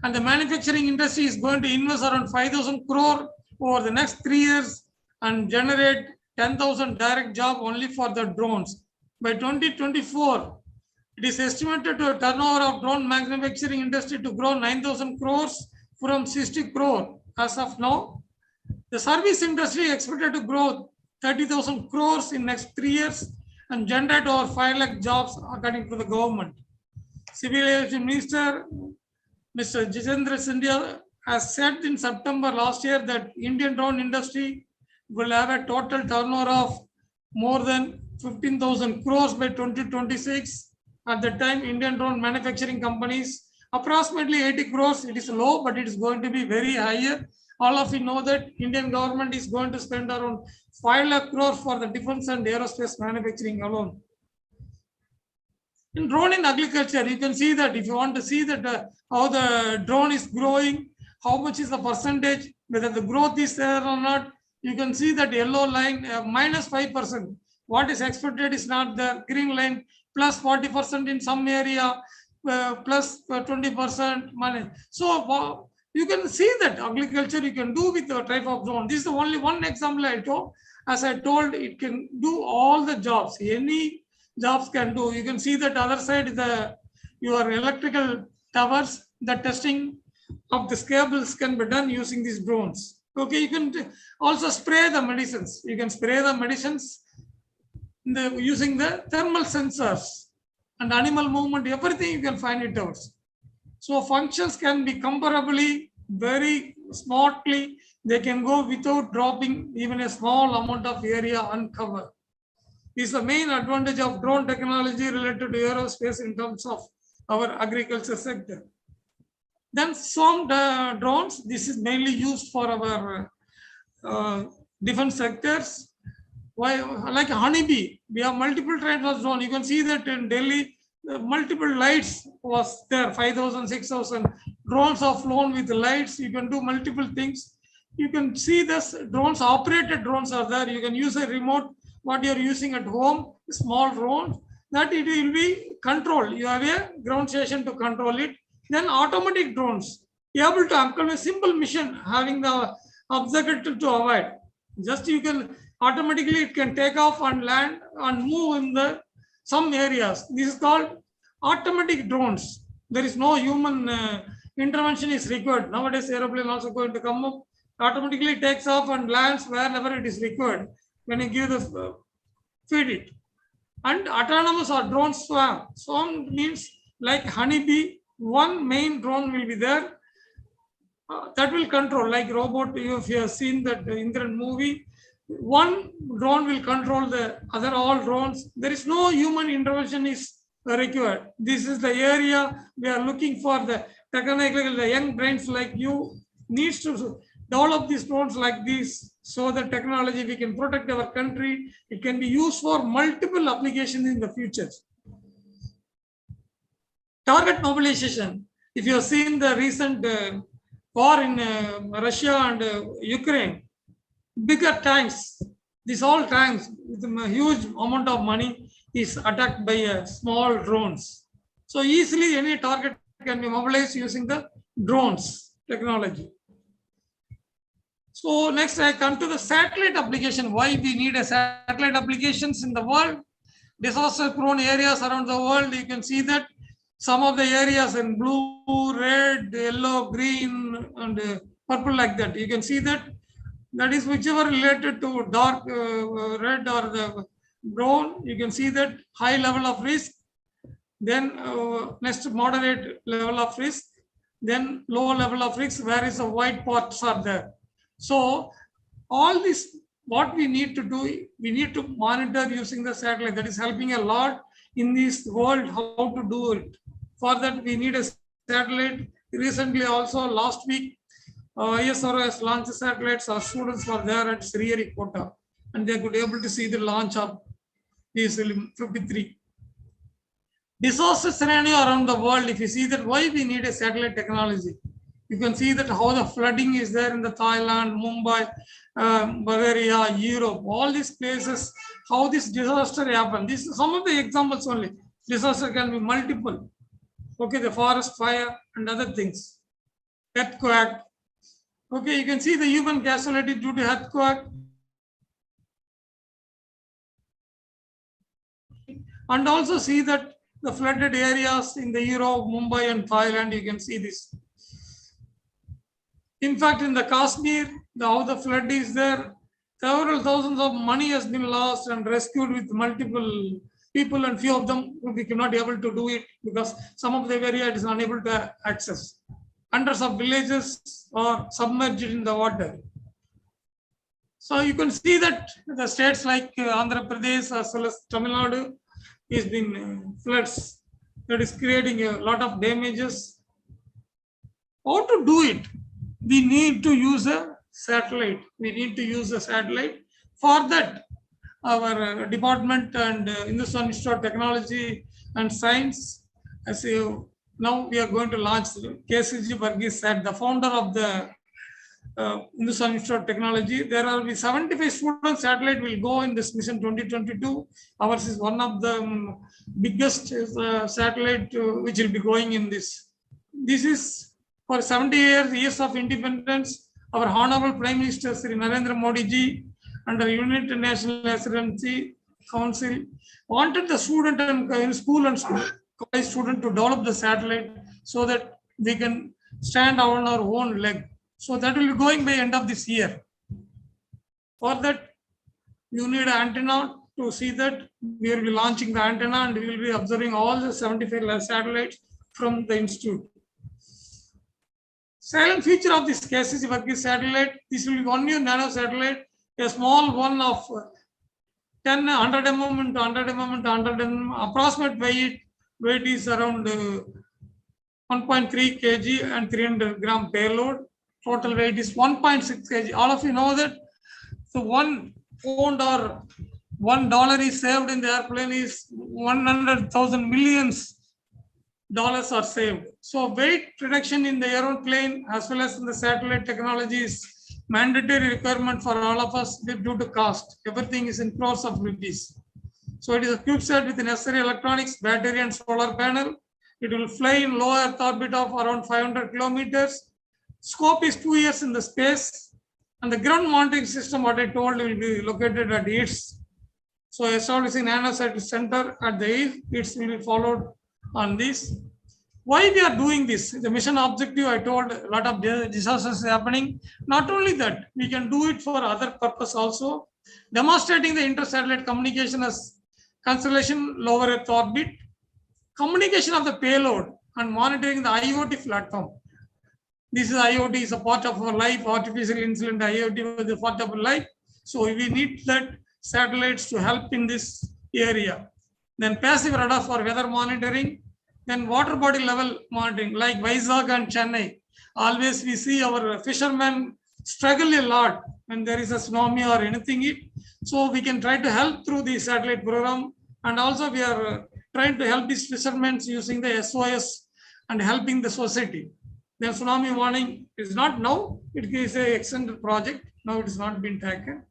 and the manufacturing industry is going to invest around 5,000 crore over the next 3 years and generate 10,000 direct jobs only for the drones. By 2024, it is estimated to a turnover of drone manufacturing industry to grow 9,000 crores from 60 crore as of now. The service industry expected to grow 30,000 crores in next 3 years and generate over 5 lakh jobs according to the government. Civil Aviation Minister Mr. Jitendra Sindhya has said in September last year that Indian drone industry will have a total turnover of more than 15,000 crores by 2026. At the time, Indian drone manufacturing companies, approximately 80 crores, it is low, but it is going to be very higher. All of you know that Indian government is going to spend around 5 lakh crores for the defense and aerospace manufacturing alone. In drone in agriculture, you can see that if you want to see that how the drone is growing, how much is the percentage, whether the growth is there or not, you can see that yellow line minus 5%. What is expected is not the green line plus 40% in some area, plus 20% money. So you can see that agriculture you can do with the type of drone. This is the only one example I told. As I told, it can do all the jobs. Any jobs can do. You can see that other side is your electrical towers. The testing of the cables can be done using these drones. Okay, you can also spray the medicines. You can spray the medicines using the thermal sensors and animal movement, everything you can find it out. So functions can be comparably very smartly. They can go without dropping even a small amount of area uncovered. This is the main advantage of drone technology related to aerospace in terms of our agriculture sector. Then some drones, this is mainly used for our defense sectors. Why, like honeybee, we have multiple types of drone. You can see that in Delhi, multiple lights was there, 5,000, 6,000 drones are flown with lights. You can do multiple things. You can see this drones, operated drones are there. You can use a remote, what you're using at home, small drone, that it will be controlled. You have a ground station to control it. Then automatic drones, you're able to accomplish a simple mission having the objective to avoid. Just you can automatically, it can take off and land and move in the some areas. This is called automatic drones. There is no human intervention is required. Nowadays, aeroplane also going to come up, automatically takes off and lands wherever it is required when you give the feed it. And autonomous or drone swarm. Swarm means like honeybee, one main drone will be there that will control, like robot. If you have seen that Indian movie, one drone will control the other all drones. There is no human intervention is required. This is the area we are looking for. The technical, the young brains like you needs to develop these drones like this, so the technology we can protect our country. It can be used for multiple applications in the future. Target mobilization. If you have seen the recent war in Russia and Ukraine, bigger tanks, these all tanks with a huge amount of money is attacked by small drones. So easily any target can be mobilized using the drones technology. So next I come to the satellite application. Why we need a satellite applications in the world? Disaster prone areas around the world, you can see that some of the areas in blue, red, yellow, green, and purple like that. You can see that that is whichever related to dark red or the brown, you can see that high level of risk. Then next moderate level of risk. Then low level of risk, where is the white parts are there. So all this, what we need to do, we need to monitor using the satellite. That is helping a lot in this world, how to do it. For that, we need a satellite. Recently also, last week, ISRO has launched satellites. Our students were there at Sriharikota, and they could be able to see the launch of these 53. Disaster scenario around the world, if you see that, why we need a satellite technology. You can see that how the flooding is there in the Thailand, Mumbai, Bavaria, Europe, all these places, how this disaster happened. This is some of the examples only. Disaster can be multiple. Okay, the forest fire and other things. Earthquake. Okay, you can see the human casualty due to earthquake. And also see that the flooded areas in the Europe, Mumbai and Thailand, you can see this. In fact, in the Kashmir, how the flood is there, several thousands of money has been lost and rescued with multiple people, and few of them we cannot be able to do it because some of the area it is unable to access. Hundreds of villages are submerged in the water. So you can see that the states like Andhra Pradesh as well as Tamil Nadu is been floods that is creating a lot of damages. How to do it? We need to use a satellite. We need to use a satellite. For that, our department and Hindustan Institute of Technology and Science, as you now we are going to launch KCG Varghese Sat, the founder of the Hindustan Institute of Technology. There will be 75 students. Satellite will go in this mission 2022. Ours is one of the biggest satellite which will be going in this. This is for 70 years of independence. Our Honorable Prime Minister Sri Narendra Modi ji under United National Residency Council wanted the student and school and college student to develop the satellite so that we can stand on our own leg. So that will be going by end of this year. For that, you need an antenna to see that we will be launching the antenna and we will be observing all the 75 satellites from the institute. Silent feature of this KCG Varghese satellite, this will be one new nano satellite, a small one of 100 mm into 100 mm into 100 mm, approximate weight is around 1.3 kg and 300 gram payload. Total weight is 1.6 kg. All of you know that so 1 pound or $1 is saved in the airplane is 100,000 millions dollars are saved. So weight reduction in the aeroplane as well as in the satellite technology is mandatory requirement for all of us due to cost. Everything is in crores of rupees. So it is a CubeSat with necessary electronics, battery and solar panel. It will fly in low Earth orbit of around 500 kilometers. Scope is 2 years in the space. And the ground mounting system, what I told, will be located at its. So establishing nanosat center at the east, it will be followed on this. Why we are doing this? The mission objective, I told, a lot of disasters happening. Not only that, we can do it for other purpose also. Demonstrating the inter-satellite communication as constellation lower Earth orbit, communication of the payload and monitoring the IoT platform. This is IoT is a part of our life, artificial intelligence IoT is a part of our life. So we need that satellites to help in this area. Then passive radar for weather monitoring, then water body level monitoring like Vizag and Chennai. Always we see our fishermen struggle a lot when there is a tsunami or anything. So we can try to help through the satellite program, and also we are trying to help these fishermen using the SOS and helping the society. The tsunami warning is not now, it is an extended project. Now it is not been taken.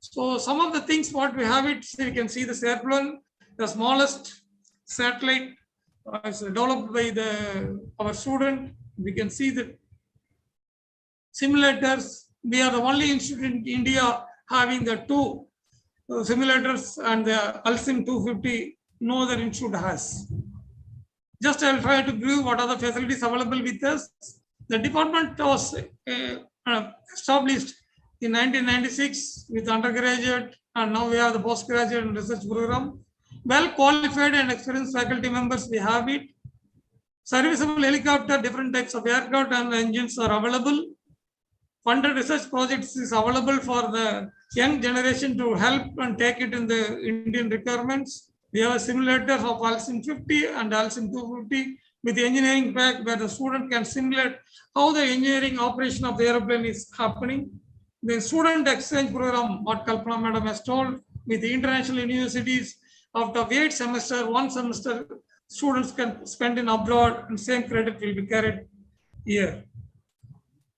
So some of the things what we have it, so you can see this airplane, the smallest satellite is developed by our student. We can see the simulators. We are the only institute in India having the 2 simulators, and the Alsim 250 no other institute has. Just I will try to give what are the facilities available with us. The department was established in 1996 with undergraduate, and now we have the postgraduate and research program. Well qualified and experienced faculty members, we have it. Serviceable helicopter, different types of aircraft and engines are available. Funded research projects is available for the young generation to help and take it in the Indian requirements. We have simulators of Alcin 50 and Alcin 250 with the engineering pack where the student can simulate how the engineering operation of the airplane is happening. The student exchange program, what Kalpana Madam has told, with the international universities, after 8 semesters, 1 semester, students can spend in abroad and same credit will be carried here.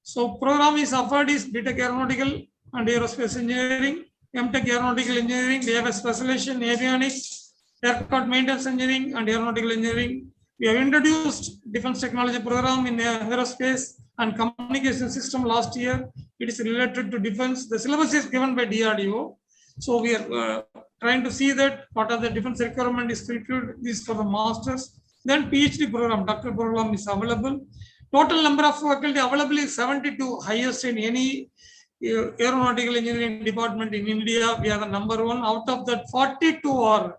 So program is offered is BTech Aeronautical and Aerospace Engineering, MTech Aeronautical Engineering, they have a specialization in avionics, aircraft maintenance engineering and aeronautical engineering. We have introduced defense technology program in aerospace and communication system last year. It is related to defense. The syllabus is given by DRDO. So we are trying to see that what are the defense requirement is fulfilled. This is for the masters. Then PhD program, doctor program is available. Total number of faculty available is 72, highest in any aeronautical engineering department in India. We are the number 1. Out of that, 42 are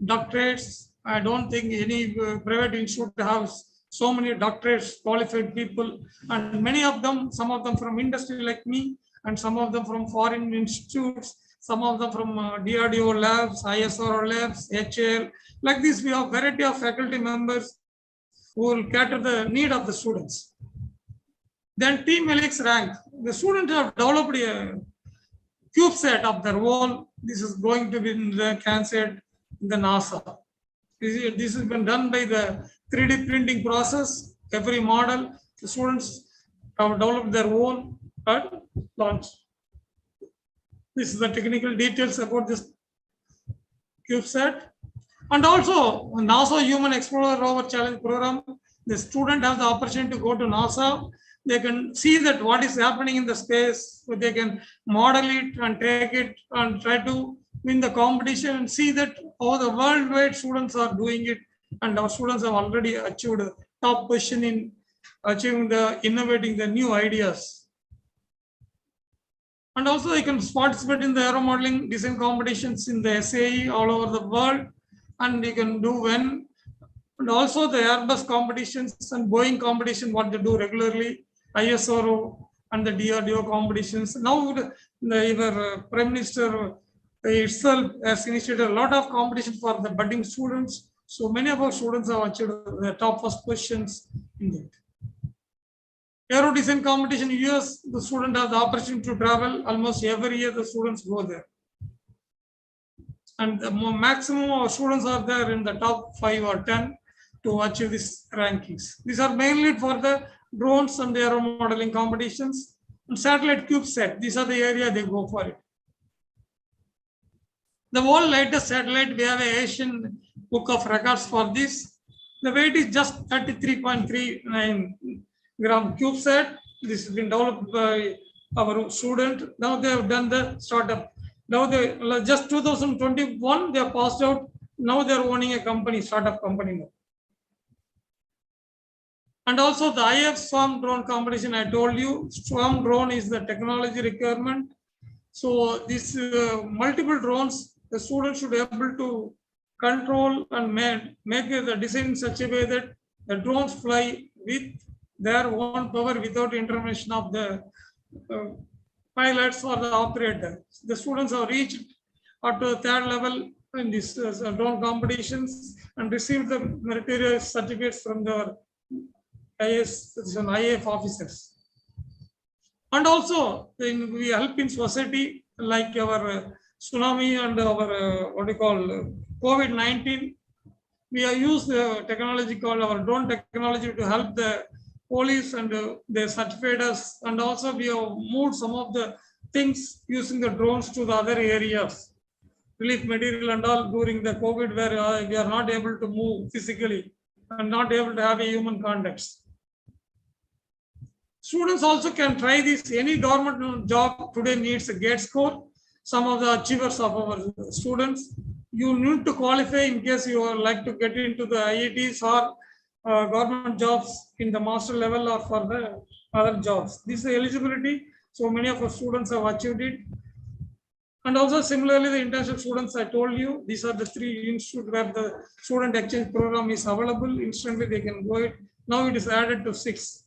doctorates. I don't think any private institute has so many doctorates, qualified people, and many of them, some of them from industry like me, and some of them from foreign institutes, some of them from DRDO labs, ISRO labs, HL. Like this, we have variety of faculty members who will cater the need of the students. Then Team Helix rank. The students have developed a CubeSat of their own. This is going to be in the CANSAT in the NASA. This has been done by the 3D printing process. Every model, the students have developed their own and launched. This is the technical details about this CubeSat. And also NASA Human Explorer Rover Challenge Program. The student has the opportunity to go to NASA. They can see that what is happening in the space. So they can model it and take it and try to win the competition and see that how the worldwide students are doing it. And our students have already achieved a top position in achieving innovating the new ideas. And also you can participate in the aero modeling design competitions in the SAE all over the world. And you can do when, and also the Airbus competitions and Boeing competition, what they do regularly, ISRO and the DRDO competitions. Now the Prime Minister itself has initiated a lot of competition for the budding students. So many of our students have achieved the top first positions in that. Aero design competition in US, the student has the opportunity to travel. Almost every year the students go there. And the maximum of students are there in the top 5 or 10 to achieve these rankings. These are mainly for the drones and the aero modeling competitions. And satellite CubeSat, these are the area they go for it. The world latest satellite, we have an Asian book of records for this. The weight is just 33.39 gram CubeSat. This has been developed by our student. Now they have done the startup. Now they just 2021 they have passed out. Now they are owning a company, startup company now. And also the IF swarm drone competition. I told you, swarm drone is the technology requirement. So these multiple drones, the students should be able to control and make the design in such a way that the drones fly with their own power without intervention of the pilots or the operator. The students have reached up to the 3rd level in these drone competitions and received the meritorious certificates from the IAF officers. And also we help in society like our tsunami and our COVID-19. We have used the technology called our drone technology to help the police, and they certified us. And also we have moved some of the things using the drones to the other areas, relief material and all during the COVID, where we are not able to move physically and not able to have a human contacts. Students also can try this. Any government job today needs a GATE score. Some of the achievers of our students, you need to qualify in case you would like to get into the IITs or government jobs in the master level or for the other jobs. This is the eligibility. So many of our students have achieved it. And also similarly, the internship students, I told you, these are the 3 institutes where the student exchange program is available. Instantly they can go it. Now it is added to 6.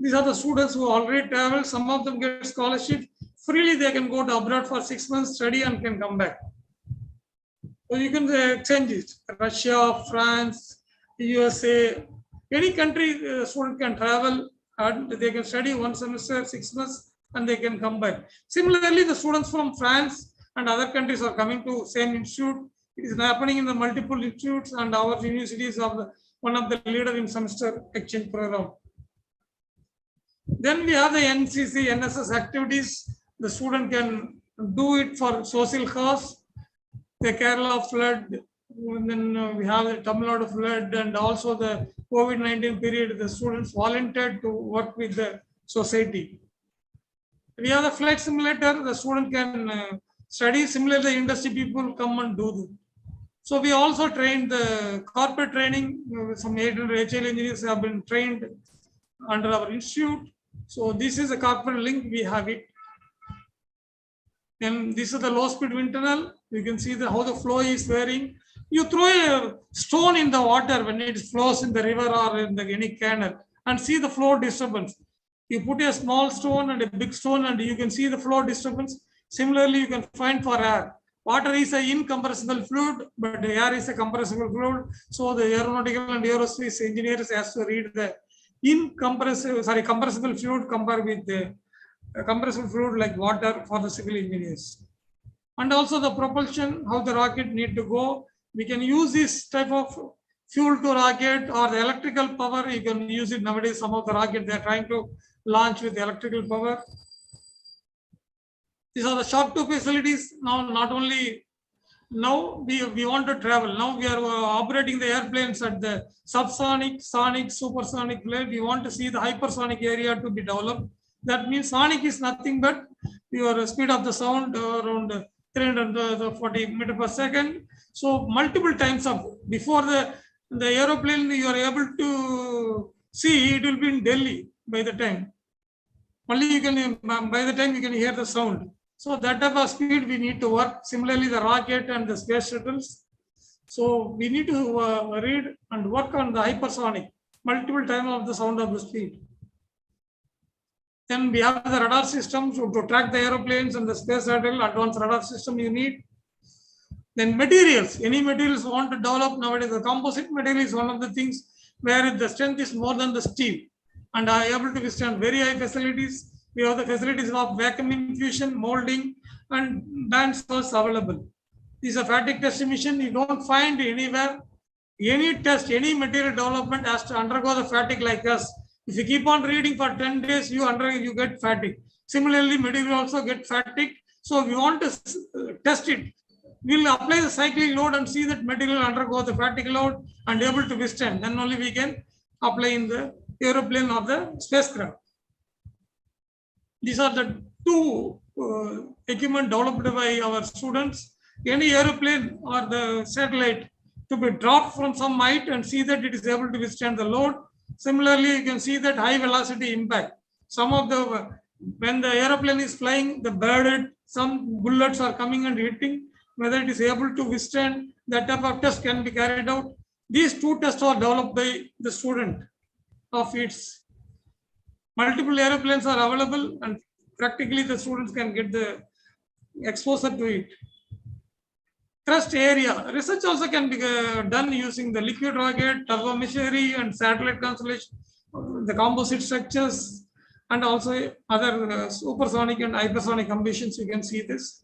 These are the students who already travel. Some of them get scholarship. Freely they can go to abroad for 6 months, study and can come back. So you can exchange it. Russia, France, USA, any country student can travel and they can study 1 semester, 6 months, and they can come back. Similarly, the students from France and other countries are coming to same institute. It is happening in the multiple institutes, and our universities are one of the leader in semester exchange program. Then we have the NCC, NSS activities. The student can do it for social cause. The Kerala flood, and then we have the Tamil Nadu flood, and also the COVID-19 period, the students volunteered to work with the society. We have the flight simulator, the student can study. Similarly, the industry people come and do them. So we also trained the corporate training. Some 800 HL engineers have been trained under our institute. So this is a corporate link, we have it. And this is the low speed wind tunnel. You can see how the flow is varying. You throw a stone in the water when it flows in the river or in any canal and see the flow disturbance. You put a small stone and a big stone and you can see the flow disturbance. Similarly, you can find for air. Water is an incompressible fluid, but the air is a compressible fluid. So the aeronautical and aerospace engineers has to read the compressible fluid compared with the compressible fluid like water for the civil engineers. And also the propulsion, how the rocket need to go. We can use this type of fuel to rocket or the electrical power. You can use it nowadays. Some of the rocket they are trying to launch with electrical power. These are the shock to facilities. Now, not only now we want to travel. Now we are operating the airplanes at the subsonic, sonic, supersonic level. We want to see the hypersonic area to be developed. That means sonic is nothing but your speed of the sound around 340 meters per second. So multiple times of before the aeroplane you are able to see, it will be in Delhi by the time. Only you can by the time you can hear the sound. So that type of speed we need to work. Similarly, the rocket and the space shuttles. So we need to read and work on the hypersonic, multiple times of the sound of the speed. Then we have the radar system to track the aeroplanes and the space shuttle, advanced radar system you need. Then materials, any materials you want to develop nowadays, the composite material is one of the things where the strength is more than the steel and are able to withstand very high facilities. We have the facilities of vacuum infusion, molding, and band source available. This is a fatigue test emission. You don't find anywhere, any test, any material development has to undergo the fatigue like us. If you keep on reading for 10 days, you get fatigue. Similarly, material also get fatigue. So we want to test it. We'll apply the cyclic load and see that material undergo the fatigue load and able to withstand. Then only we can apply in the aeroplane or the spacecraft. These are the 2 equipment developed by our students. Any aeroplane or the satellite to be dropped from some height and see that it is able to withstand the load. Similarly, you can see that high velocity impact. Some of the, when the aeroplane is flying, the birded, some bullets are coming and hitting, whether it is able to withstand, that type of test can be carried out. These 2 tests are developed by the student of its. Multiple airplanes are available and practically the students can get the exposure to it. Thrust area. Research also can be done using the liquid rocket, turbomachinery, and satellite constellation, the composite structures, and also other supersonic and hypersonic combustions. You can see this.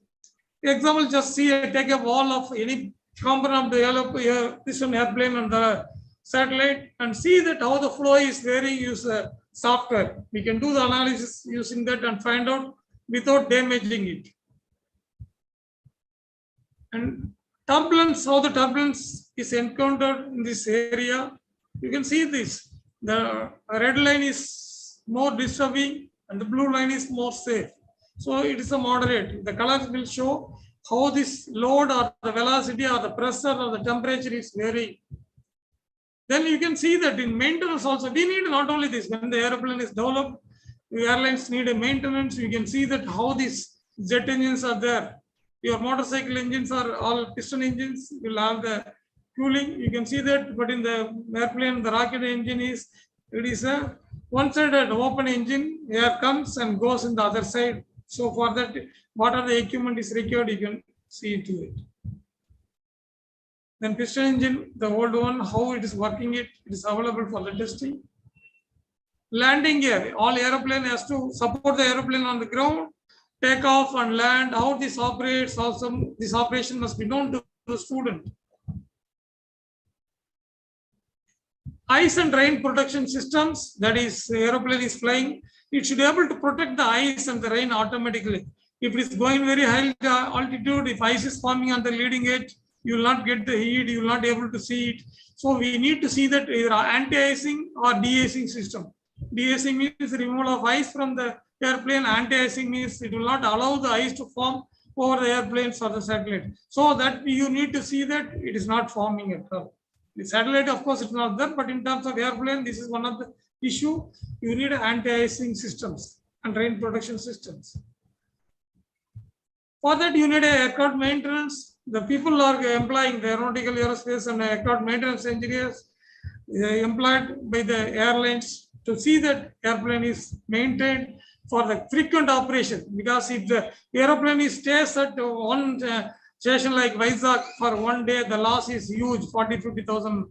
Example, just see, take a wall of any component of the piston airplane and the satellite and see that how the flow is varying. Use software. We can do the analysis using that and find out without damaging it. And turbulence, how the turbulence is encountered in this area. You can see this. The red line is more disturbing and the blue line is more safe. So it is a moderate. The colors will show how this load or the velocity or the pressure or the temperature is varying. Then you can see that in maintenance also, we need not only this, when the airplane is developed, The airlines need a maintenance. You can see that how these jet engines are there. Your motorcycle engines are all piston engines. Will have the cooling. You can see that, but in the airplane, the rocket engine is, it is a one-sided open engine. Air comes and goes in the other side. So for that, what are the equipment is required, you can see to it. Then piston engine, the old one, how it is working, it is available for the testing. Landing gear, all aeroplane has to support the aeroplane on the ground, take off and land. How this operates, also this operation must be known to the student. Ice and rain protection systems, that is, aeroplane is flying, it should be able to protect the ice and the rain automatically. If it is going very high altitude, if ice is forming on the leading edge, you will not get the heat, you will not be able to see it. So we need to see that either anti-icing or de-icing system. De-icing means removal of ice from the airplane. Anti-icing means it will not allow the ice to form over the airplanes or the satellite. So that you need to see that it is not forming at all. The satellite, of course, it's not there, but in terms of airplane, this is one of the issue. You need anti-icing systems and rain protection systems. For that, you need a aircraft maintenance. The people are employing the aeronautical, aerospace, and aircraft maintenance engineers employed by the airlines to see that airplane is maintained for the frequent operation. Because if the aeroplane stays at one station like Vizag for one day, the loss is huge. 40,000-50,000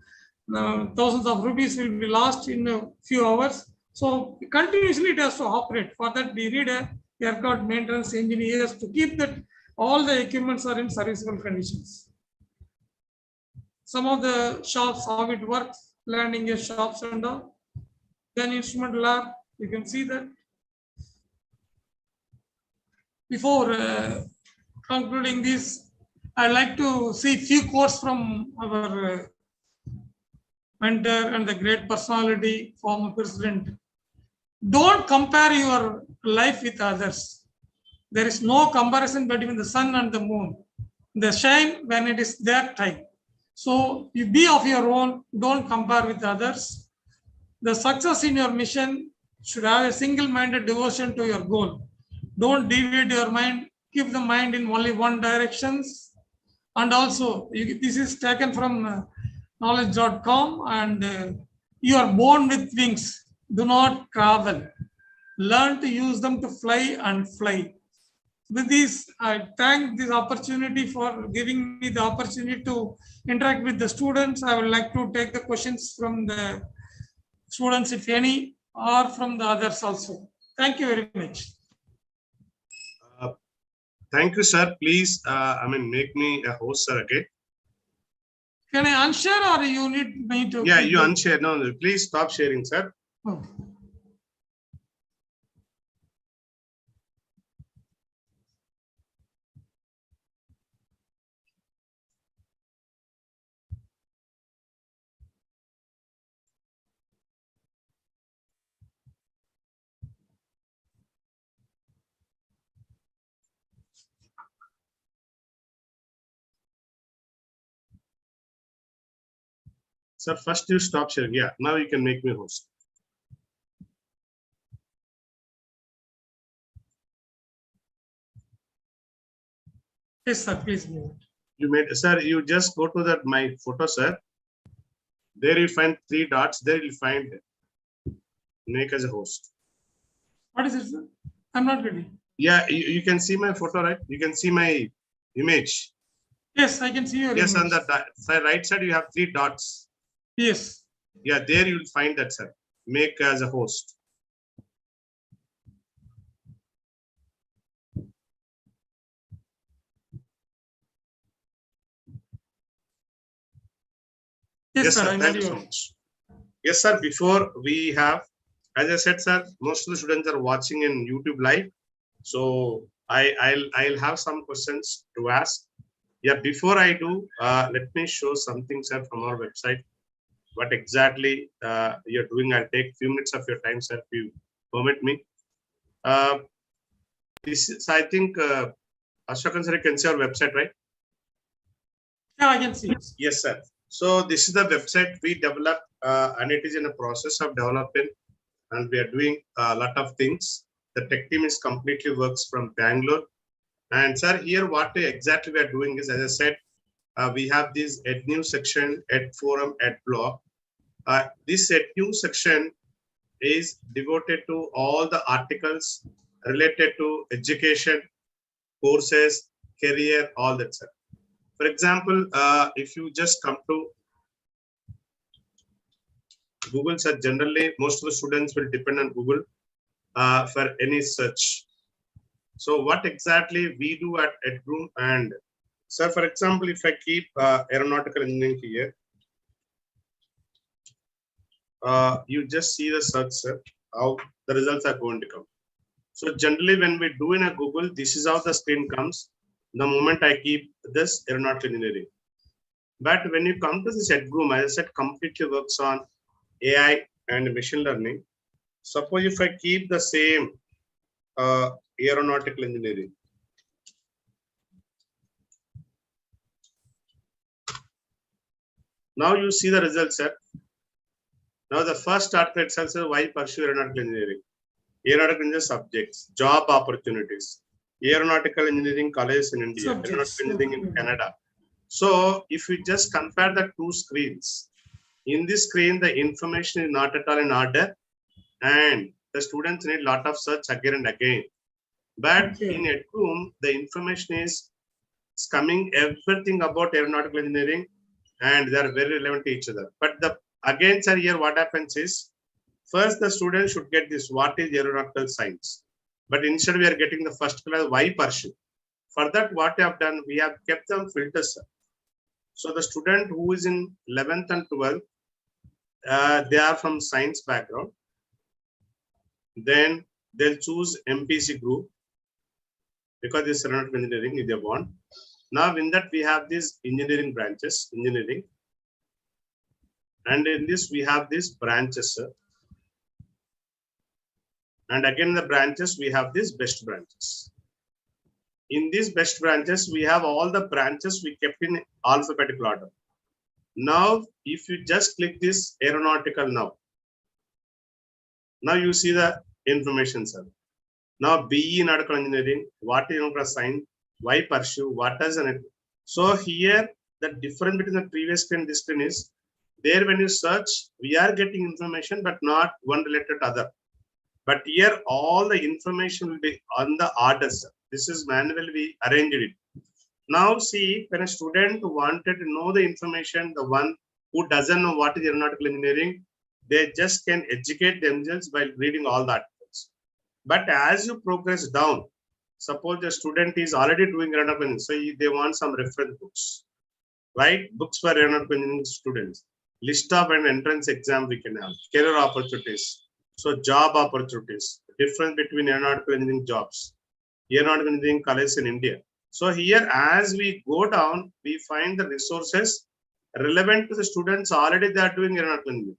thousands of rupees will be lost in a few hours. So continuously it has to operate. For that, we need a aircraft maintenance engineers to keep that all the equipments are in serviceable conditions. Some of the shops, how it works, landing gear shops and all. Then instrument lab, you can see that. Before concluding this, I'd like to see few quotes from our mentor and the great personality, former president. Don't compare your life with others. There is no comparison between the sun and the moon. They shine when it is their time. So you be of your own, don't compare with others. The success in your mission should have a single-minded devotion to your goal. Don't deviate your mind, keep the mind in only one direction. And also, this is taken from knowledge.com, and you are born with wings. Do not travel. Learn to use them to fly and fly. With this, I thank this opportunity for giving me the opportunity to interact with the students. I would like to take the questions from the students, if any, or from the others also. Thank you very much. Thank you, sir. Please, make me a host, sir, again. Can I unshare or you need me to? Yeah, you unshare. No, please stop sharing, sir. Oh. Sir, first you stop sharing. Yeah, now you can make me host. Yes, sir, please move. You made, sir, you just go to that my photo, sir. There you find 3 dots. There you find make as a host. What is it, sir? I'm not getting. Yeah, you can see my photo, right? You can see my image. Yes, I can see your Yes, image. on the right side, you have 3 dots. Yes. Yeah, there you'll find that, sir. Make as a host. Yes, sir. Thank you so much. Yes, sir. Before we have, as I said, sir, most of the students are watching in YouTube live. So I'll have some questions to ask. Yeah, before I do, let me show something, sir, from our website. What exactly you're doing? I'll take few minutes of your time, sir, if you permit me. This is, I think, Asokan, sir, you can see our website, right? Yeah, I can see. Yes, sir. So this is the website we developed, and it is in a process of developing. and we are doing a lot of things. The tech team is completely works from Bangalore. And sir, here what exactly we are doing is, as I said, we have this Ed News section, Ed Forum, Ed Blog. This Ed News section is devoted to all the articles related to education, courses, career, all that stuff. For example, if you just come to Google search, generally most of the students will depend on Google for any search. So what exactly we do at EdGroom, and so for example, if I keep aeronautical engineering here, you just see the search, sir, how the results are going to come. So generally when we do in a Google, this is how the screen comes the moment I keep this aeronautical engineering. But when you come to this EdGroom, as I said, completely works on AI and machine learning. Suppose if I keep the same aeronautical engineering, now you see the results, sir. Now the first article itself says why pursue aeronautical engineering. Aeronautical engineering subjects, job opportunities, aeronautical engineering colleges in India, Subjects. aeronautical engineering in Canada. So if we just compare the two screens, in this screen the information is not at all in order, and the students need a lot of search again and again. But in EdGroom, the information is coming everything about aeronautical engineering, and they are very relevant to each other. But the again, sir, here what happens is, first the student should get this, what is aeronautical science? But instead we are getting the first class, why pursue? For that, what we have done, we have kept them filters, sir. So the student who is in 11th and 12th, they are from science background. Then they'll choose MPC group because this is aeronautical engineering if they want. Now in that we have these engineering branches, engineering. And in this we have these branches, sir. And again the branches, we have these best branches. In these best branches, we have all the branches we kept in alphabetical order. Now, if you just click this aeronautical now you see the information, sir. Now BE in aeronautical engineering, what is aeronautical science, why pursue, what is it? So here the difference between the previous screen and this screen is, there when you search, we are getting information, but not one related to other. But here all the information will be on the orders. This is manually we arranged it. Now see, when a student wanted to know the information, the one who doesn't know what is aeronautical engineering, they just can educate themselves by reading all the articles. But as you progress down, suppose the student is already doing aeronautical engineering, so they want some reference books, right? Books for aeronautical engineering students, list of an entrance exam we can have, career opportunities, so job opportunities, difference between aeronautical engineering jobs, aeronautical engineering colleges in India. So here, as we go down, we find the resources relevant to the students already they are doing aeronautical engineering.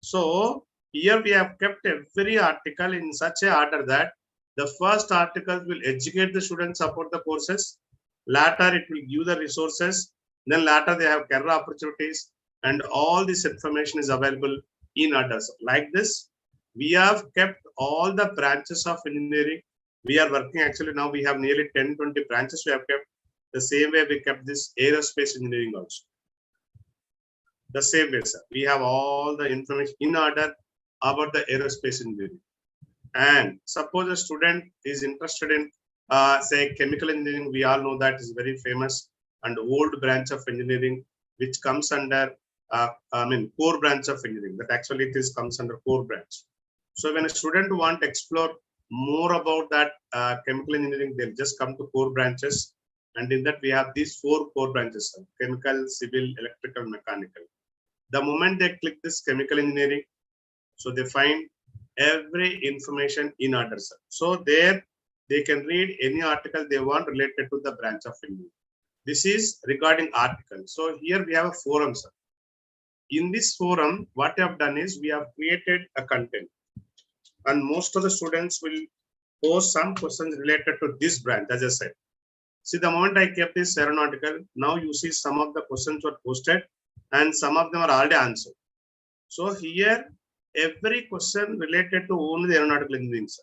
So here we have kept every article in such a order that the first article will educate the students about the courses. Later, it will give the resources. Then later, they have career opportunities, and all this information is available in orders. Like this, we have kept all the branches of engineering. We are working actually now. We have nearly 10-20 branches. We have kept the same way we kept this aerospace engineering also. The same way, sir. We have all the information in order about the aerospace engineering. And suppose a student is interested in, say, chemical engineering. We all know that is very famous and old branch of engineering, which comes under, core branch of engineering. That actually it is comes under core branch. So when a student want to explore more about that chemical engineering, they'll just come to core branches. And in that we have these 4 core branches: chemical, civil, electrical, mechanical. The moment they click this chemical engineering, so they find every information in order, sir. So there they can read any article they want related to the branch of engineering. This is regarding articles. So here we have a forum, sir. In this forum, what I have done is we have created a content, and most of the students will post some questions related to this branch, as I said. See, the moment I kept this aeronautical, now you see some of the questions were posted and some of them are already answered. So here every question related to only the aeronautical engineering, sir.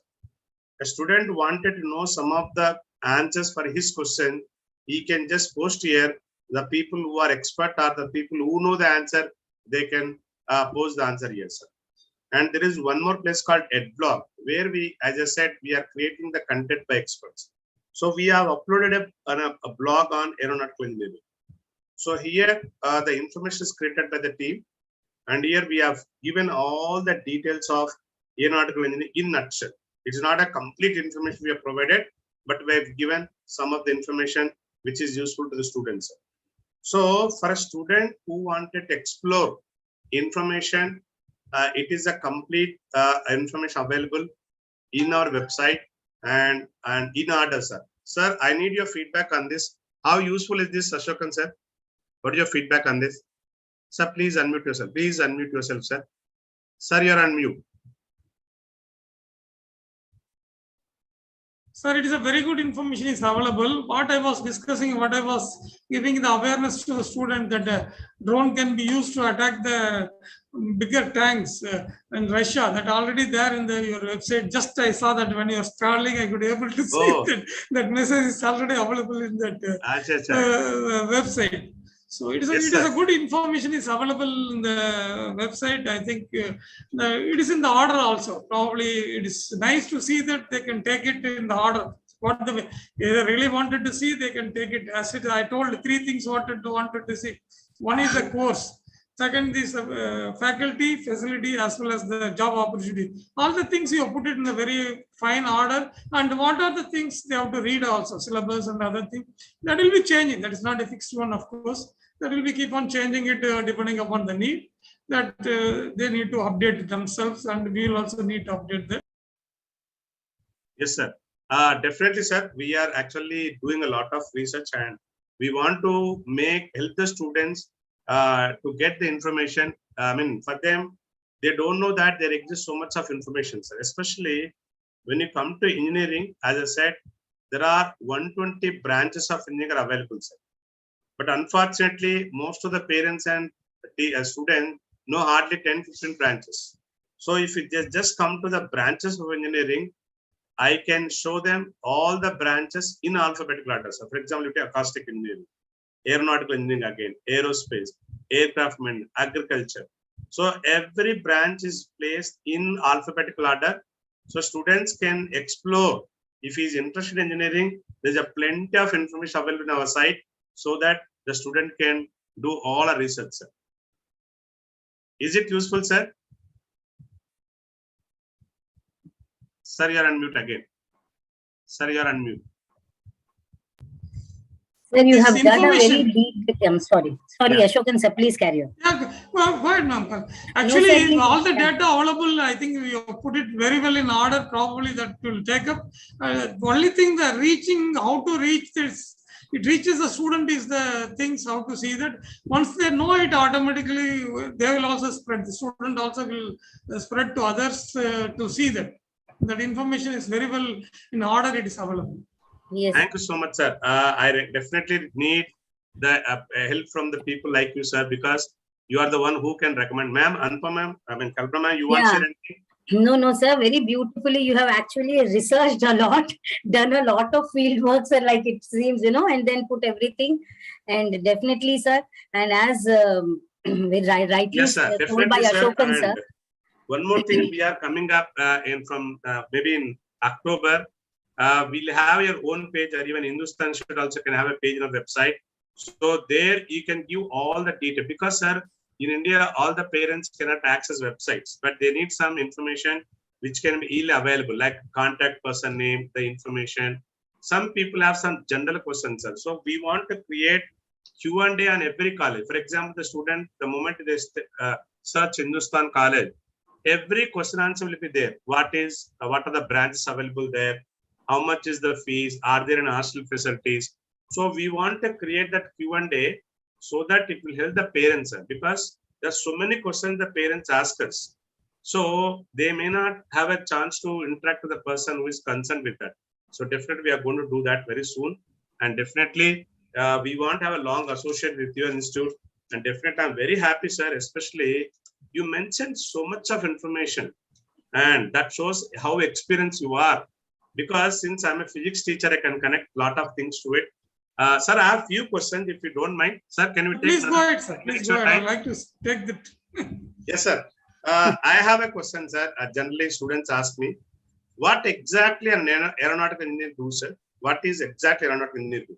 A student wanted to know some of the answers for his question, he can just post here. The people who are expert or the people who know the answer, they can post the answer here, sir. And there is one more place called EdBlog, where we, as I said, we are creating the content by experts. So we have uploaded a blog on aeronautical engineering. So here the information is created by the team. And here we have given all the details of aeronautical engineering in nutshell. It's not a complete information we have provided, but we have given some of the information which is useful to the students. So for a student who wanted to explore information, it is a complete information available in our website and in order, sir. Sir, I need your feedback on this. How useful is this, Asokan, sir? What is your feedback on this? Sir, please unmute yourself. Please unmute yourself, sir. Sir, you're on mute. Sir, it is a very good information is available. What I was discussing, what I was giving the awareness to the student that a drone can be used to attack the bigger tanks in Russia, that already there in your website. Just I saw that when you are traveling, I could be able to see that message is already available in that website. So it is, Yes, it is a good information is available in the website. I think it is in the order also. Probably it is nice to see that they can take it in the order. What they really wanted to see, they can take it. As I told, three things wanted to see. One is the course. Second is faculty, facility, as well as the job opportunity. All the things you have put it in a very fine order. And what are the things they have to read also, syllabus and other things. That will be changing. That is not a fixed one, of course. That will be keep on changing it depending upon the need. That they need to update themselves, and we will also need to update them. Yes, sir. Definitely, sir. We are actually doing a lot of research, and we want to help the students to get the information. I mean, for them, they don't know that there exists so much of information, sir. Especially when you come to engineering, as I said, there are 120 branches of engineering available, sir. But unfortunately, most of the parents and the students know hardly 10-15 branches. So if you just come to the branches of engineering, I can show them all the branches in alphabetical order. So for example, you take acoustic engineering, aeronautical engineering again, aerospace, aircraft maintenance, agriculture. So every branch is placed in alphabetical order. So students can explore. If he is interested in engineering, there's a plenty of information available on our site, so that the student can do all our research, sir. Is it useful, sir? Sir, you are on mute again. Sir, you are on mute. Sir, you This have done a very information- deep, I'm sorry. Sorry, Yeah. Asokan, sir, please carry on. Yeah, well, go ahead, ma'am. Actually, please. all the data available, I think we have put it very well in order. Probably that will take up. Only thing, the reaching, how to reach this, it reaches the student is the things, how to see that. Once they know it, automatically they will also spread. The student also will spread to others to see that. That information is very well in order. It is available. Yes. Thank you so much, sir. I definitely need the help from the people like you, sir, because you are the one who can recommend. Ma'am, Anupam ma'am, I mean, Kalpana ma'am, you want to Yeah. share anything? No, sir, very beautifully. You have actually researched a lot, done a lot of field work, sir, like it seems, and then put everything. And definitely, sir. And as rightly Yes, sir. told by Definitely, sir. Asokan, sir. And one more thing, we are coming up from maybe in October. We'll have your own page, or even Hindustan should also can have a page on the website. So there you can give all the detail, because, sir, in India, all the parents cannot access websites, but they need some information which can be easily available, like contact person name, the information. Some people have some general questions, sir. So we want to create Q&A on every college. For example, the student, the moment they search Hindustan college, every question answer will be there. What are the branches available there? How much is the fees? Are there any hostel facilities? So we want to create that Q&A so that it will help the parents, because there's so many questions the parents ask us. So they may not have a chance to interact with the person who is concerned with that. So definitely we are going to do that very soon. And definitely we want to have a long associate with your institute. And definitely I'm very happy, sir, especially you mentioned so much of information, and that shows how experienced you are. Because since I'm a physics teacher, I can connect a lot of things to it. Sir, I have few questions if you don't mind. Sir, can we take? Please go ahead, sir. Please go ahead. I'd like to take that. Yes, sir. I have a question, sir. Generally, students ask me, what exactly an aeronautical engineer do, sir? What is exactly aeronautical engineer do?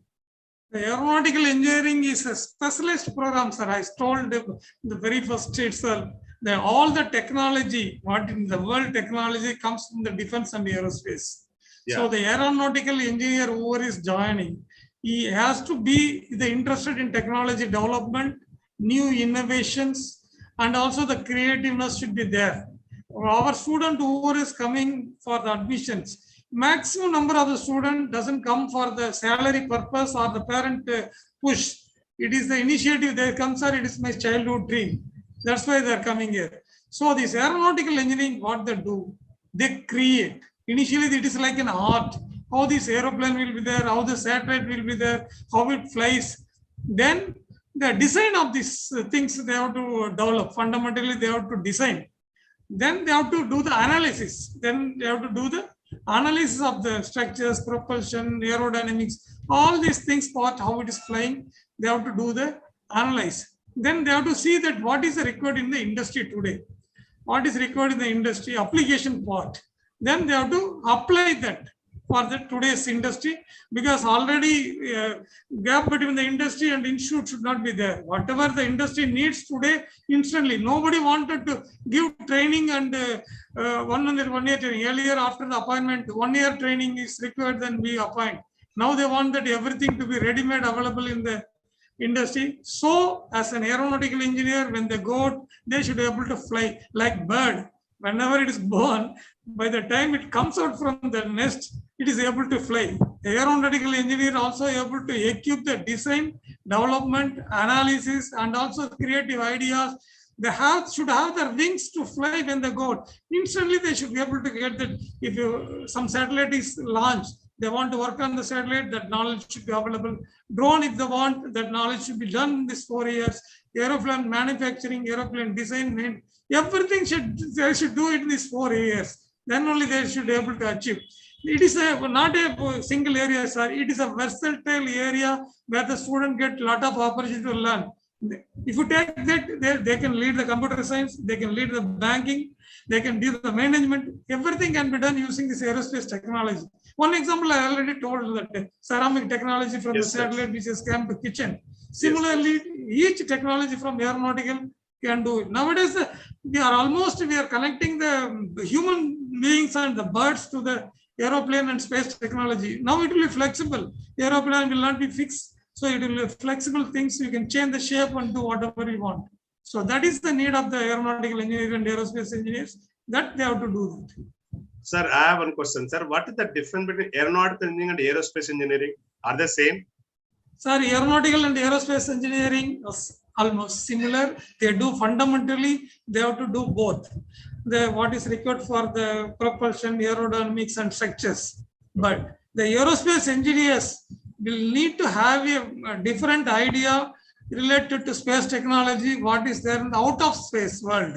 The aeronautical engineering is a specialist program, sir. I told the very first itself that all the technology, what in the world technology comes from the defense and aerospace. Yeah. So the aeronautical engineer who is joining, he has to be interested in technology development, new innovations, and also the creativeness should be there. Our student who is coming for the admissions, maximum number of the student doesn't come for the salary purpose or the parent push. It is the initiative they come, sir, it is my childhood dream. That's why they're coming here. So this aeronautical engineering, what they do, they create. Initially, it is like an art. How this aeroplane will be there, how the satellite will be there, how it flies. Then the design of these things they have to develop. Fundamentally, they have to design. Then they have to do the analysis. Then they have to do the analysis of the structures, propulsion, aerodynamics, all these things, part how it is flying. They have to do the analyze. Then they have to see that what is required in the industry today. What is required in the industry application part. Then they have to apply that for the today's industry, because already gap between the industry and institute should not be there. Whatever the industry needs today, instantly. Nobody wanted to give training and 1 year training. Earlier, after the appointment, 1 year training is required, then we appoint. Now they want that everything to be ready-made available in the industry. So as an aeronautical engineer, when they go out, they should be able to fly like bird. Whenever it is born, by the time it comes out from the nest, it is able to fly. The aeronautical engineer also able to equip the design, development, analysis, and also creative ideas. They should have their wings to fly when they go out. Instantly, they should be able to get that. If some satellite is launched, they want to work on the satellite, that knowledge should be available. Drone, if they want, that knowledge should be done in these 4 years. Aeroplane manufacturing, aeroplane design, everything they should do it in these 4 years. Then only they should be able to achieve. It is not a single area, sir. It is a versatile area where the student get a lot of opportunity to learn. If you take that, they can lead the computer science, they can lead the banking, they can do the management. Everything can be done using this aerospace technology. One example I already told, that ceramic technology from the satellite which has come to kitchen. Similarly, each technology from aeronautical can do it. Nowadays, we are connecting the human beings and the birds to the aeroplane and space technology. Now it will be flexible. Aeroplane will not be fixed. So it will be flexible things. You can change the shape and do whatever you want. So that is the need of the aeronautical engineers and aerospace engineers, that they have to do that. Sir, I have one question, sir. What is the difference between aeronautical engineering and aerospace engineering? Are they same? Sir, aeronautical and aerospace engineering is almost similar. They do fundamentally, they have to do both. What is required for the propulsion, aerodynamics, and structures. But the aerospace engineers will need to have a different idea related to space technology, what is there in the out of space world.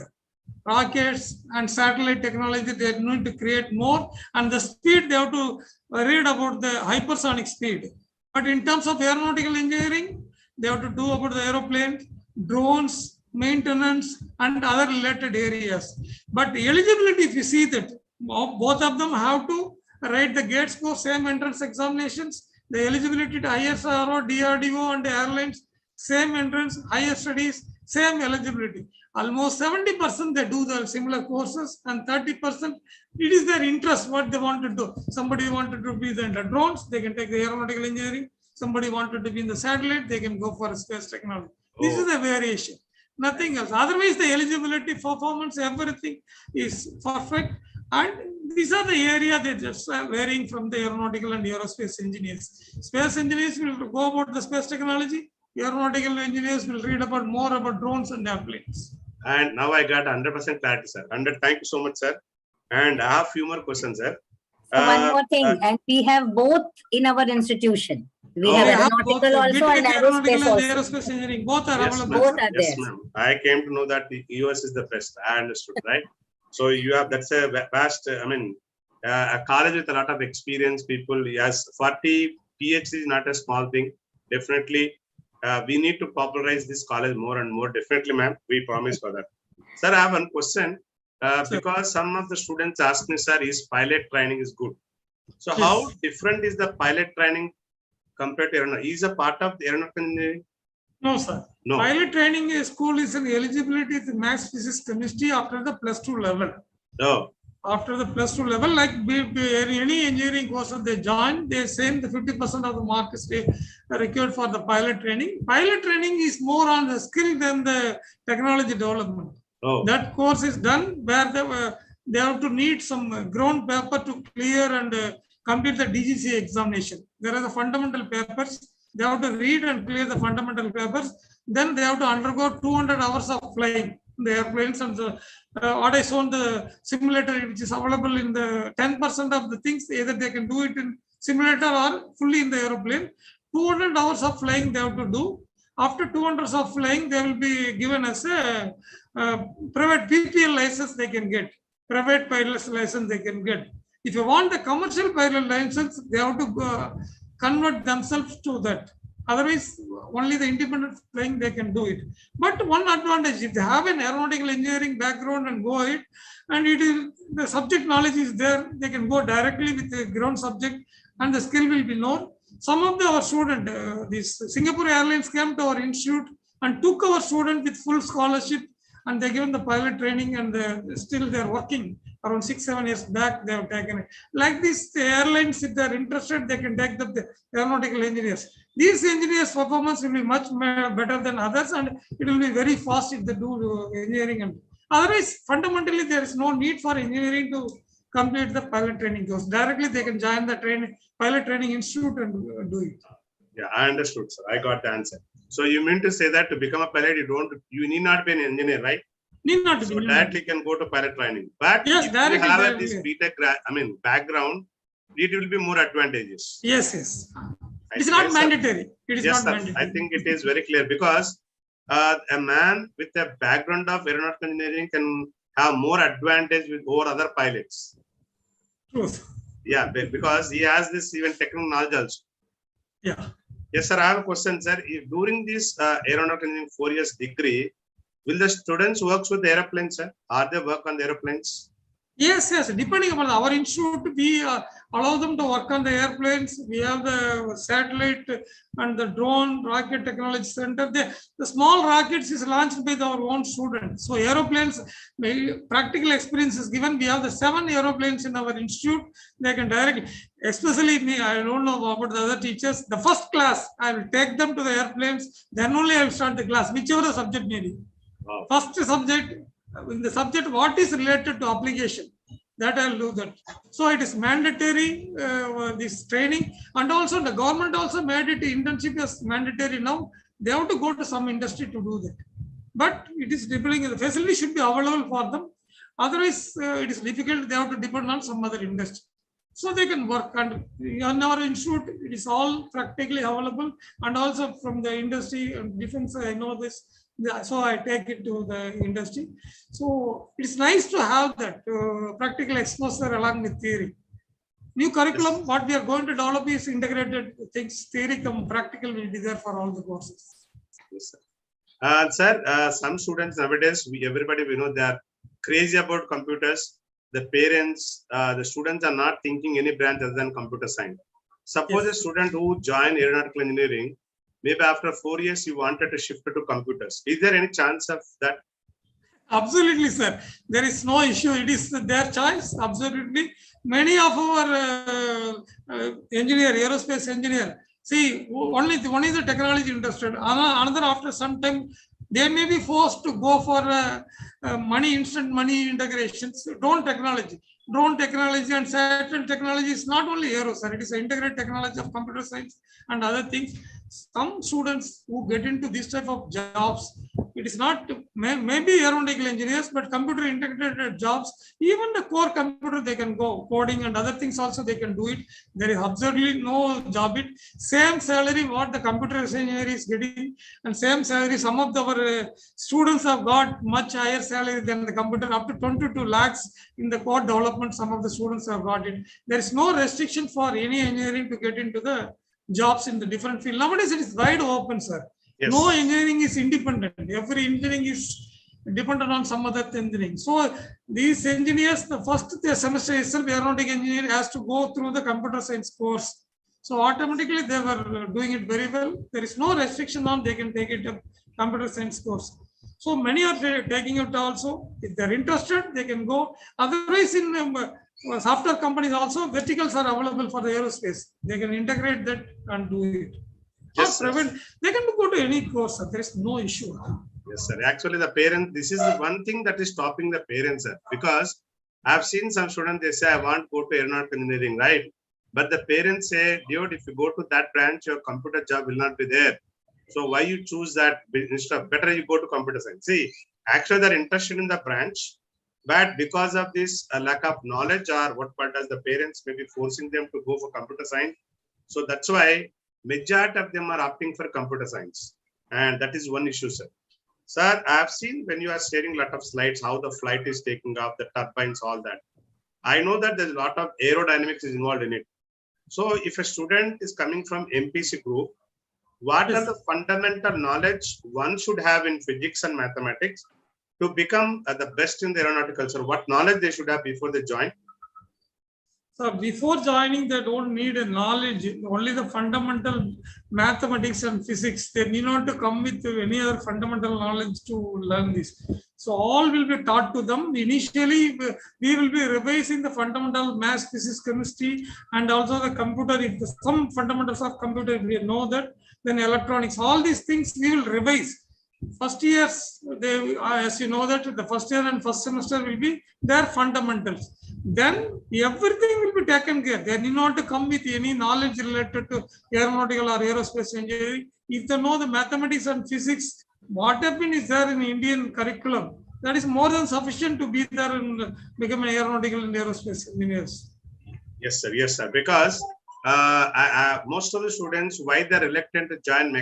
Rockets and satellite technology, they need to create more, and the speed they have to read about the hypersonic speed. But in terms of aeronautical engineering, they have to do about the aeroplanes, drones, maintenance, and other related areas. But eligibility, if you see that both of them have to write the gate score, same entrance examinations, the eligibility to ISRO, DRDO, and the airlines, same entrance, higher studies, same eligibility. Almost 70% they do the similar courses, and 30% it is their interest, what they want to do. Somebody wanted to be in the drones, they can take the aeronautical engineering. Somebody wanted to be in the satellite, they can go for space technology. This is the variation, nothing else. Otherwise, the eligibility, performance, everything is perfect. And these are the area that just varying from the aeronautical and aerospace engineers. Space engineers will go about the space technology. Aeronautical engineers will read about more about drones and airplanes. And now I got 100% clarity, sir. 100. Thank you so much, sir. And I have few more questions, sir. So one more thing, and we have both in our institution. We Oh, have We have both aeronautical also BTech and aeronautical aerospace and also. aerospace engineering. Both are Yes, available. Both sir. are yes, there. ma'am. I came to know that the US is the best. I understood, right? So you have, that's a vast, I mean, a college with a lot of experience people. Yes, 40 PhD is not a small thing. Definitely, we need to popularize this college more and more. Definitely, ma'am. We promise for that. Sir, I have one question. Sir. Because some of the students ask me, sir, is pilot training is good? So Yes. how different is the pilot training compared to aeronautical? Is a part of the aeronautical engineering? No, sir. No. Pilot training school is an eligibility with maths, physics, chemistry after the +2 level. No. After the +2 level, like any engineering course that they join, they same the 50% of the mark is required for the pilot training. Pilot training is more on the skill than the technology development. Oh. That course is done where they have to need some ground paper to clear and complete the DGC examination. There are the fundamental papers. They have to read and clear the fundamental papers. Then they have to undergo 200 hours of flying the airplanes, and what I shown the simulator, which is available in the 10% of the things, either they can do it in simulator or fully in the aeroplane. 200 hours of flying they have to do. After 200 hours of flying, they will be given as a private PPL license they can get. Private pilot license they can get. If you want the commercial pilot license, they have to convert themselves to that. Otherwise, only the independent flying they can do it. But one advantage, if they have an aeronautical engineering background and go it, and it is the subject knowledge is there, they can go directly with the ground subject, and the skill will be known. Some of our student, this Singapore Airlines came to our institute and took our student with full scholarship, and they given the pilot training, and still they are working. Around 6-7 years back, they have taken it. Like this, the airlines, if they are interested, they can take the aeronautical engineers. These engineers' performance will be much better than others, and it will be very fast if they do engineering. And otherwise, fundamentally, there is no need for engineering to complete the pilot training course. Directly, they can join the pilot training institute and do it. Yeah, I understood, sir. I got the answer. So you mean to say that to become a pilot, you need not be an engineer, right? Need not So be. directly can go to pilot training. But Yes, if you directly, have this directly. BTech, background, it will be more advantageous. Yes, yes. I It's not guess, sir. mandatory. It is Yes, not sir. mandatory. I think it is very clear because a man with a background of aeronautical engineering can have more advantage over other pilots. Truth. Yeah, because he has this even technical knowledge also. Yeah. Yes, sir. I have a question, sir. If during this aeronautical engineering 4 years degree, will the students work with the airplanes, sir? Are they work on the airplanes? Yes, yes. Depending upon our institute, we allow them to work on the airplanes. We have the satellite and the drone rocket technology center. The small rockets is launched by our own students. So aeroplanes, practical experience is given. We have the 7 aeroplanes in our institute. They can directly, especially me, I don't know about the other teachers. The first class, I will take them to the airplanes. Then only I will start the class, whichever the subject may be. Wow. First subject, in the subject, what is related to application, that I'll do that. So it is mandatory, this training, and also the government also made it internship as mandatory now. They have to go to some industry to do that. But it is depending, the facility should be available for them. Otherwise, it is difficult. They have to depend on some other industry. So they can work, and in our institute, it is all practically available, and also from the industry and defense, I know this. So I take it to the industry. So it's nice to have that practical exposure along with theory. New curriculum, yes. What we are going to develop is integrated things. Theory come practical will be there for all the courses. Yes, sir. Sir, some students nowadays, everybody we know they are crazy about computers. The parents, the students are not thinking any branch other than computer science. Suppose yes. A student who joined aeronautical engineering, maybe after 4 years, you wanted to shift to computers. Is there any chance of that? Absolutely, sir. There is no issue. It is their choice. Absolutely. Many of our aerospace engineer, see, one is the technology interested. Another, after some time, they may be forced to go for instant money integrations. Drone technology and satellite technology is not only aero, sir. It is an integrated technology of computer science and other things. Some students who get into this type of jobs, it is not maybe aeronautical engineers, but computer integrated jobs, even the core computer, they can go coding and other things also they can do it. There is absolutely no job it. Same salary what the computer engineer is getting, and same salary some of our students have got much higher salary than the computer, up to 22 lakhs in the code development. Some of the students have got it. There is no restriction for any engineering to get into the jobs in the different field. Nowadays it is wide open, sir. Yes. No engineering is independent. Every engineering is dependent on some other engineering. So these engineers, the first semester itself, aeronautical engineer has to go through the computer science course. So automatically they were doing it very well. There is no restriction on they can take it a computer science course. So many are taking it also. If they're interested, they can go. Otherwise, in software companies also, verticals are available for the aerospace. They can integrate that and do it. Yes, Private, they can go to any course, sir. There is no issue. Yes, sir. Actually, the parent, this is the one thing that is stopping the parents, sir. Because I've seen some students, they say, I want to go to aeronautical engineering, right? But the parents say, dude, if you go to that branch, your computer job will not be there. So why you choose that instead? Better you go to computer science. See, actually, they're interested in the branch, but because of this lack of knowledge or what does the parents may be forcing them to go for computer science. So that's why majority of them are opting for computer science. And that is one issue, sir. Sir, I have seen when you are sharing a lot of slides, how the flight is taking off, the turbines, all that. I know that there's a lot of aerodynamics is involved in it. So if a student is coming from MPC group, what are the fundamental knowledge one should have in physics and mathematics to become the best in the aeronautical? So what knowledge they should have before they join? So before joining, they don't need a knowledge, only the fundamental mathematics and physics. They need not to come with any other fundamental knowledge to learn this. So all will be taught to them. Initially, we will be revising the fundamental math, physics, chemistry, and also the computer. If some fundamentals of computer we know that, then electronics, all these things we will revise. First years, they, as you know that the first year and first semester will be their fundamentals. Then everything will be taken care. They need not to come with any knowledge related to aeronautical or aerospace engineering. If they know the mathematics and physics, what happened is there in Indian curriculum, that is more than sufficient to be there and become an aeronautical and aerospace engineers. Yes, sir. Yes, sir. Because most of the students, why they're reluctant to join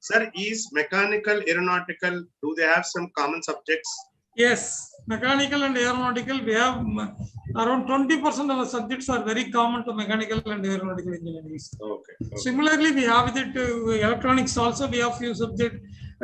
sir, is mechanical, aeronautical, do they have some common subjects? Yes, mechanical and aeronautical, we have around 20% of the subjects are very common to mechanical and aeronautical engineering. Okay. Similarly, we have it electronics also, we have few subjects,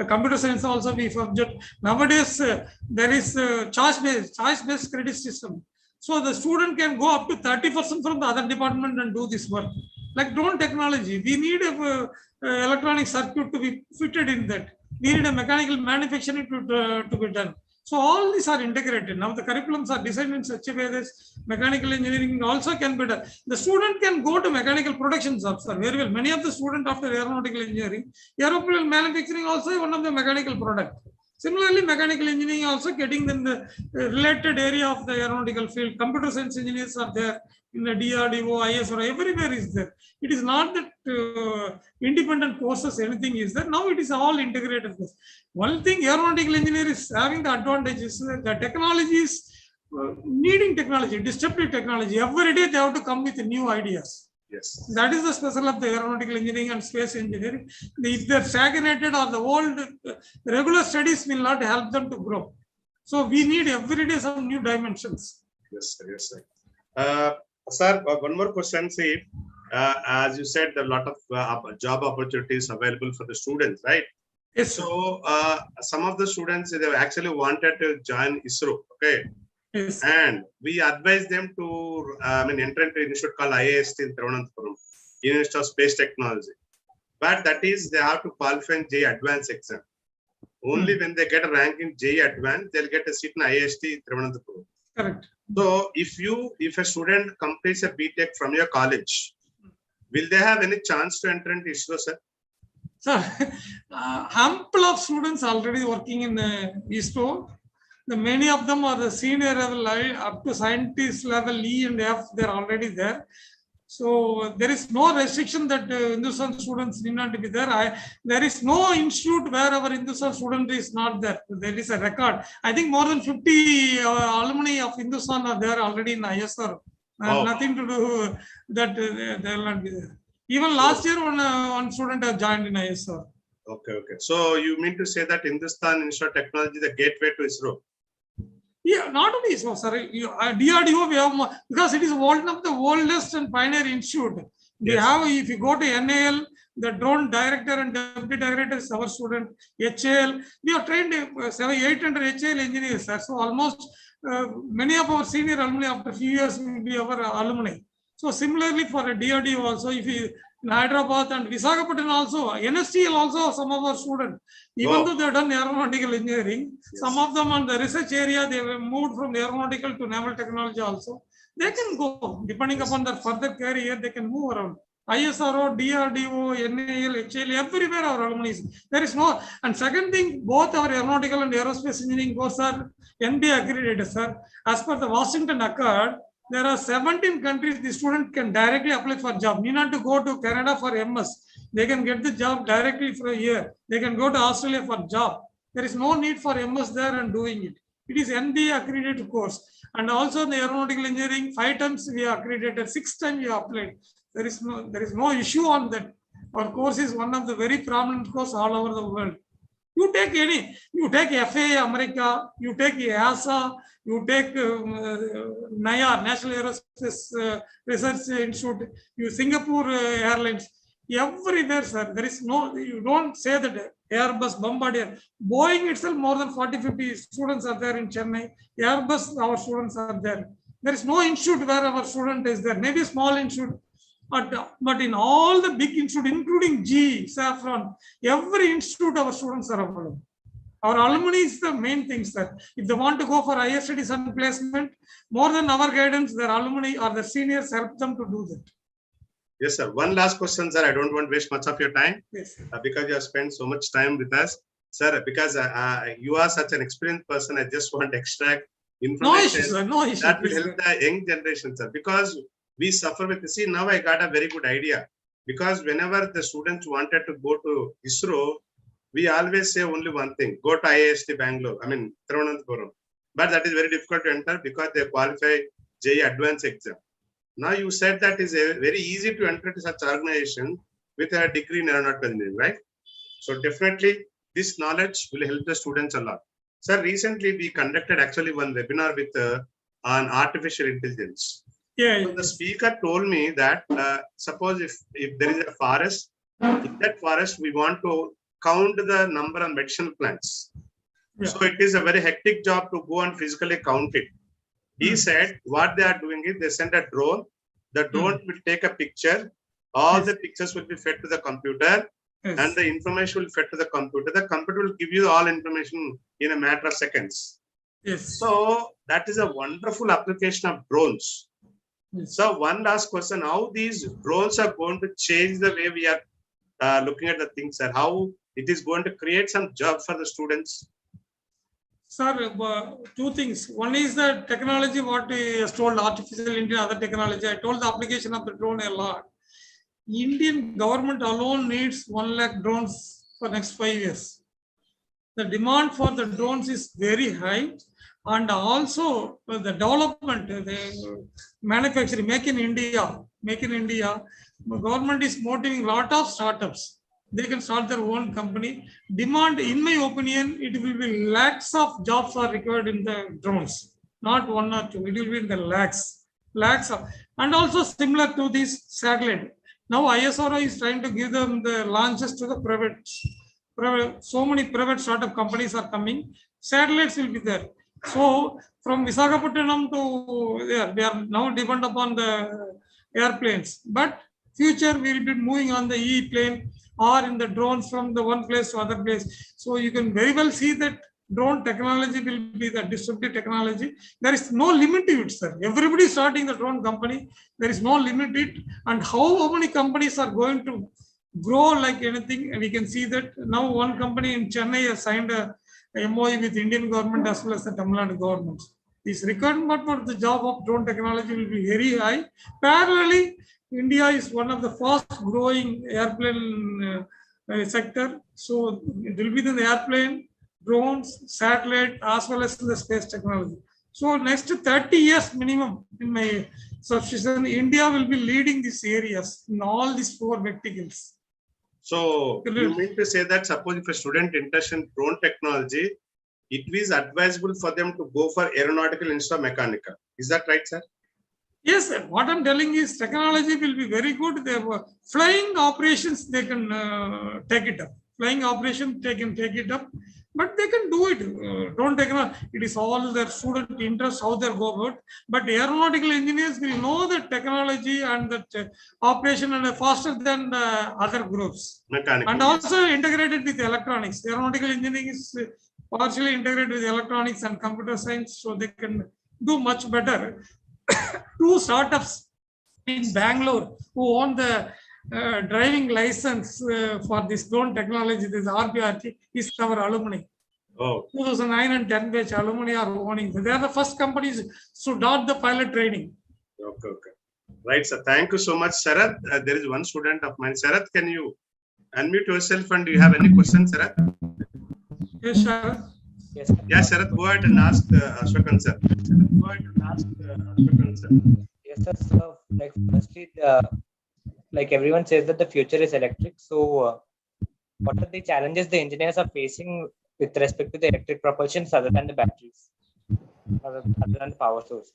computer science also we have subject. Nowadays, there is choice-based credit system. So the student can go up to 30% from the other department and do this work. Like drone technology, we need a electronic circuit to be fitted in that. We need a mechanical manufacturing to be done. So all these are integrated. Now the curriculums are designed in such a way that mechanical engineering also can be done. The student can go to mechanical production jobs, sir, very well. Many of the students after aeronautical engineering, aeroplane manufacturing also is one of the mechanical product. Similarly, mechanical engineering also getting in the related area of the aeronautical field. Computer science engineers are there in the DRDO, ISRO, everywhere is there. It is not that independent courses, anything is there. Now it is all integrated. One thing aeronautical engineer is having the advantage is the technology is needing technology, disruptive technology. Every day they have to come with new ideas. Yes. That is the special of the aeronautical engineering and space engineering. If they're stagnated or the old regular studies will not help them to grow. So we need every day some new dimensions. Yes, sir. Yes, sir. Sir, one more question. See, as you said, a lot of job opportunities available for the students, right? Yes. So some of the students, they actually wanted to join ISRO. Okay. Yes. And we advise them to enter into an institute called IAST in Aeronautical, University of Space Technology. But that is, they have to qualify in JEE Advanced exam. Only when they get a rank in JEE Advanced, they'll get a seat in IAST in Aeronautical. Correct. So if a student completes a BTech from your college, will they have any chance to enter into ISRO, sir? Sir, ample of students already working in ISRO. Many of them are the senior level, up to scientist level E and F, they're already there. So there is no restriction that Hindustan students need not be there. There is no institute where our Hindustan student is not there. There is a record. I think more than 50 alumni of Hindustan are there already in ISR. Wow. Nothing to do that they will not be there. Even last year, one student has joined in ISR. Okay. So you mean to say that Hindustan Institute of Technology is the gateway to ISRO? Yeah, not only so, sir. DRDO, we have because it is one of the oldest and pioneer institute. We Yes. have, if you go to NAL, the drone director and deputy director is our student. HAL, we have trained 800 HAL engineers, sir. So almost many of our senior alumni after a few years will be our alumni. So similarly for a DRDO also, if you in Hyderabad and Visakhapatnam also, NSTL also some of our students, even Wow. though they have done aeronautical engineering, Yes. some of them on the research area, they were moved from the aeronautical to naval technology also. They can go, depending upon their further career, they can move around. ISRO, DRDO, NAL, HAL, everywhere our alumni is. There is no, and second thing, both our aeronautical and aerospace engineering courses are NBA accredited, sir. As per the Washington Accord, there are 17 countries the student can directly apply for job. Need not to go to Canada for MS. They can get the job directly for a year. They can go to Australia for job. There is no need for MS there and doing it. It is NBA accredited course. And also in the aeronautical engineering, 5 times we are accredited, 6 times we applied. There is no issue on that. Our course is one of the very prominent course all over the world. You take you take FAA America, you take EASA, you take NIAR, National Aerospace Research Institute, you Singapore Airlines, everywhere, sir. There is no, you don't say that Airbus, Bombardier, Boeing itself, more than 40-50 students are there in Chennai. Airbus, our students are there. There is no institute where our student is there. Maybe a small institute. But in all the big institutes, including GE, Saffron, every institute our students are available. Our alumni is the main thing, sir. If they want to go for higher studies and placement, more than our guidance, their alumni or the seniors help them to do that. Yes, sir. One last question, sir. I don't want to waste much of your time Yes. because you have spent so much time with us, sir. Because you are such an experienced person, I just want to extract No information issue, sir. No issue. that will please, help the young generation, sir. Because we suffer with, see, now I got a very good idea. Because whenever the students wanted to go to ISRO, we always say only one thing: go to IIST Bangalore. I mean, Thiruvananthapuram. But that is very difficult to enter because they qualify JEE advanced exam. Now you said that is very easy to enter to such organization with a degree in aeronautical engineering, right? So definitely this knowledge will help the students a lot. Sir, recently we conducted actually one webinar with on artificial intelligence. Yeah. So the speaker told me that suppose if there is a forest, in that forest we want to count the number of medicinal plants. Yeah. So it is a very hectic job to go and physically count it. He said what they are doing is they send a drone. The drone will take a picture. All the pictures will be fed to the computer, Yes. and the information will fed to the computer. The computer will give you all information in a matter of seconds. Yes. So that is a wonderful application of drones. Yes. So one last question: how these drones are going to change the way we are looking at the things, and how it is going to create some job for the students? Sir, two things. One is the technology, what he has told, artificial intelligence, other technology. I told the application of the drone a lot. Indian government alone needs 1 lakh drones for next 5 years. The demand for the drones is very high, and also the development, the manufacturing, make in India. The government is motivating a lot of startups. They can start their own company. Demand, in my opinion, it will be lakhs of jobs are required in the drones, not 1 or 2. It will be in the lakhs of, and also similar to this satellite. Now ISRO is trying to give them the launches to the private. So many private startup companies are coming. Satellites will be there. So from Visakhapatnam to there, they are now depend upon the airplanes. But future we will be moving on the E-plane or in the drones from the one place to other place. So you can very well see that drone technology will be the disruptive technology. There is no limit to it, sir. Everybody is starting the drone company. There is no limit to it. And how many companies are going to grow like anything? And we can see that now one company in Chennai has signed a MOU with Indian government as well as the Tamil Nadu government. This requirement for the job of drone technology will be very high. Parallelly, India is one of the fast growing airplane sector. So it will be in the airplane, drones, satellite, as well as in the space technology. So next 30 years minimum, in my subscription, India will be leading these areas in all these 4 verticals. So you mean to say that suppose if a student interested in drone technology, it is advisable for them to go for aeronautical instead of mechanical. Is that right, sir? Yes, sir. What I'm telling is technology will be very good. They were flying operations, they can take it up. Flying operation, they can take it up, but they can do it. Drone technology, it is all their student interest, how they go about. But aeronautical engineers will know the technology and that operation and faster than the other groups. Mechanical. And also integrated with electronics. Aeronautical engineering is partially integrated with electronics and computer science, so they can do much better. 2 startups in Bangalore who own the driving license for this drone technology, this RBRT, is our alumni. Oh, 2009 and 10 batch alumni are owning. They are the first companies to start the pilot training. okay, okay. Right, sir. Thank you so much, Sarath. There is one student of mine. Sarath, can you unmute yourself and do you have any questions, Sarath? Yes, sir. Yes, Yeah, Sarath, go ahead and ask Asokan, sir. Go ahead and ask Asokan, sir. yes, sir. So, like, firstly, like everyone says that the future is electric. So, what are the challenges the engineers are facing with respect to the electric propulsions other than the batteries, other than the power sources?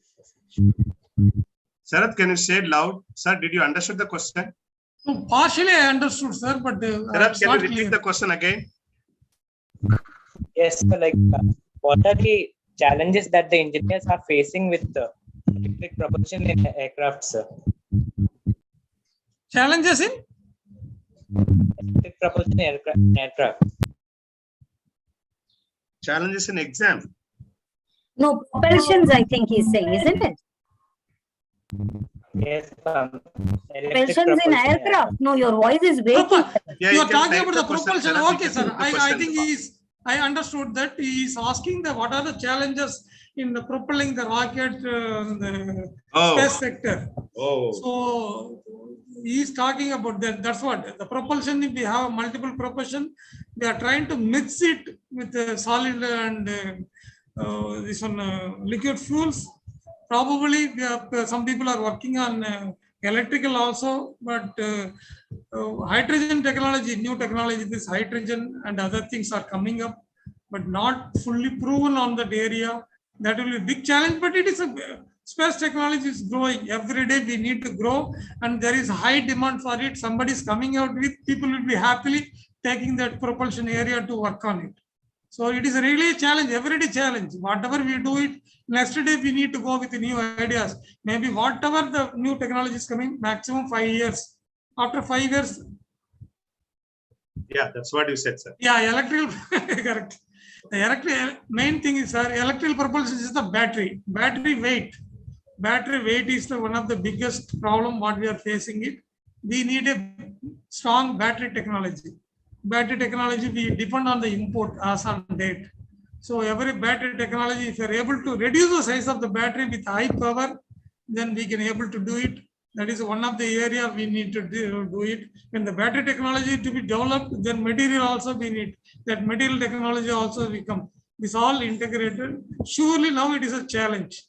Sarath, can you say it loud? Sir, did you understand the question? So partially I understood, sir, but Sarath, it's can you not repeat clear. the question again? Yes, so like, what are the challenges that the engineers are facing with the electric propulsion in aircraft, sir? Challenges in? Electric propulsion in aircraft. Challenges in exam. No, propulsions, I think he's saying, isn't it? Yes, electric Propulsions in propulsion aircraft. No, your voice is breaking. Yeah, You you are can talking type about the question, propulsion. Sarath. You Okay, can sir. put the I question. think I understood that he is asking that what are the challenges in the propelling the rocket in the Oh. space sector. Oh, So he is talking about that. That's what the propulsion. If we have multiple propulsion, we are trying to mix it with the solid and this one liquid fuels. Probably we have, some people are working on electrical also, but hydrogen technology, new technology, this hydrogen and other things are coming up, but not fully proven on that area. That will be a big challenge, but it is a space technology is growing. Every day we need to grow, and there is high demand for it. Somebody is coming out with, people will be happily taking that propulsion area to work on it. So it is really a challenge, everyday challenge. Whatever we do it, next day we need to go with new ideas. Maybe whatever the new technology is coming, maximum 5 years. After 5 years, yeah, that's what you said, sir. yeah, electrical, correct. The electrical main thing is, sir, electrical propulsion is the battery. Battery weight. Battery weight is the one of the biggest problem what we are facing it. We need a strong battery technology. Battery technology, we depend on the import as on date. So every battery technology, if you are able to reduce the size of the battery with high power, then we can able to do it. That is one of the area we need to do it. When the battery technology to be developed, then material also we need. That material technology also become. This all integrated. Surely now it is a challenge.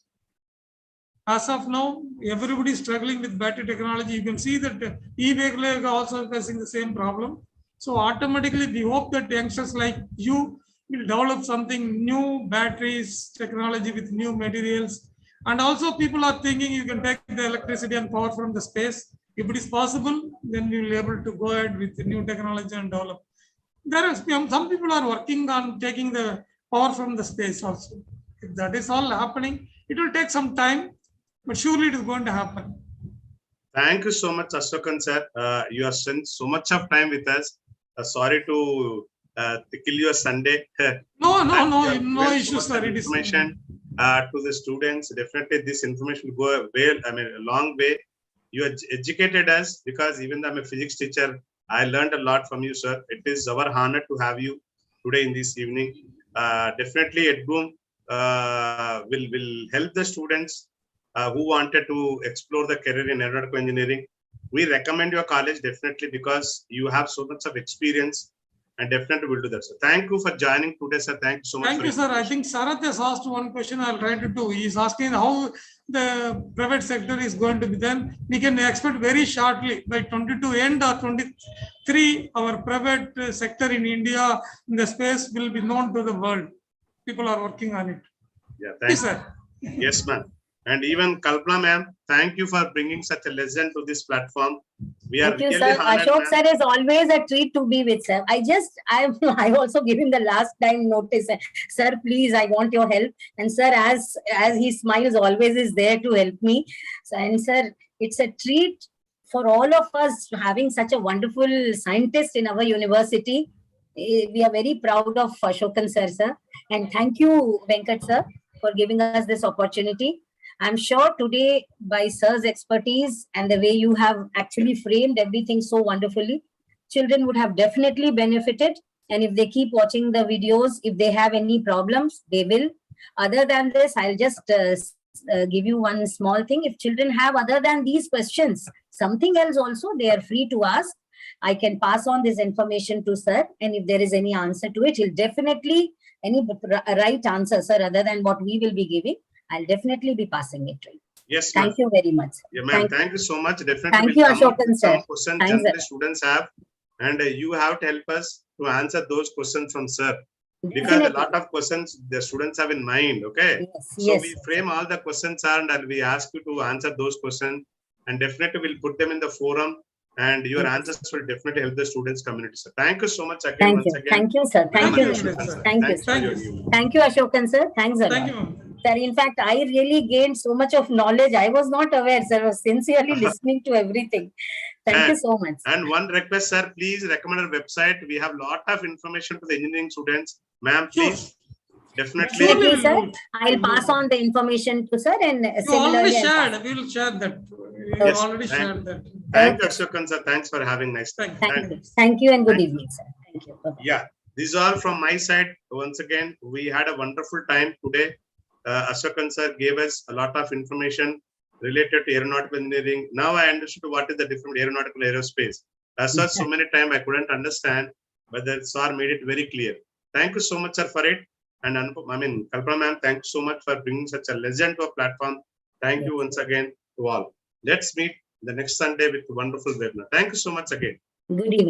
As of now, everybody is struggling with battery technology. You can see that e-vehicle are also facing the same problem. So automatically, we hope that youngsters like you will develop something new, batteries, technology with new materials. And also people are thinking you can take the electricity and power from the space. If it is possible, then we will be able to go ahead with the new technology and develop. There are some people are working on taking the power from the space also. If that is all happening, it will take some time, but surely it is going to happen. Thank you so much, Asokan, sir. You have spent so much of time with us. Sorry to kill your Sunday. No issues, sir. It is information to the students. Definitely, this information will go a long way. You educated us, because even though I'm a physics teacher, I learned a lot from you, sir. It is our honor to have you today in this evening. Definitely, at Boom, will help the students who wanted to explore the career in aeronautical engineering. We recommend your college definitely because you have so much of experience and definitely will do that. So thank you for joining today, sir. Thank you so much. Thank you, sir. I think Sarath has asked one question. I'll try to do. He's asking how the private sector is going to be. Then we can expect very shortly by 22 end or 23, our private sector in India in the space will be known to the world. People are working on it. Yeah, Yes, thank sir. you. Yes, ma'am. And even Kalpana ma'am, thank you for bringing such a legend to this platform. We are Thank you, really sir. honored, Ashok ma'am. sir is always a treat to be with, sir. I also give him the last time notice. Sir, please, I want your help. And sir, as he smiles, always is there to help me. So, and sir, it's a treat for all of us having such a wonderful scientist in our university. We are very proud of Ashokan sir. And thank you, Venkat sir, for giving us this opportunity. I'm sure today, by sir's expertise and the way you have actually framed everything so wonderfully, children would have definitely benefited. And if they keep watching the videos, if they have any problems, they will. Other than this, I'll just give you one small thing. If children have, other than these questions, something else also, they are free to ask. I can pass on this information to sir. And if there is any answer to it, he'll definitely, any right answer, sir, other than what we will be giving, I'll definitely be passing it to you. Yes, ma'am. Thank you very much. Yeah, ma'am. Thank you so much. Definitely. Thank we'll you, come up Ashokan with sir. some questions Thanks, generally sir. students have, and you have to help us to answer those questions from sir. Because Definitely. a lot of questions the students have in mind. Okay. Yes, So yes. we frame all the questions and we ask you to answer those questions, and definitely we'll put them in the forum. And your Yes. answers will definitely help the students community. So thank you so much again. Thank Once you. again. Thank you, sir. Very Thank much you. Thank you, appreciated, sir. sir. Thank you. Thanks for Thank your you. new. Thank you, Ashokan sir. Thanks a Thank lot. you, ma'am. Sir, in fact, I really gained so much of knowledge. I was not aware, sir. I was sincerely listening to everything. Thank you so much. And one request, sir, please recommend our website. We have a lot of information to the engineering students. Ma'am, please. Definitely. Surely Definitely, sir. we'll do it. I'll pass on the information to sir and You already similarly. I'll shared. pass. We will share that. You Yes, already shared that. Thank you, Okay. Asokan, sir. Thanks for having nice time. Thank you. Thank you. Thank you and good Thank evening, sir. Thank you. Bye-bye. Yeah, this is all from my side. Once again, we had a wonderful time today. Asokan sir gave us a lot of information related to aeronautical engineering. Now I understood what is the difference between aeronautical and aerospace. As such, so many times I couldn't understand, but the sir made it very clear. Thank you so much, sir, for it. And Kalpana ma'am, thank you so much for bringing such a legend to a platform. Thank you once again to all. Let's meet the next Sunday with a wonderful webinar. Thank you so much again. Good evening.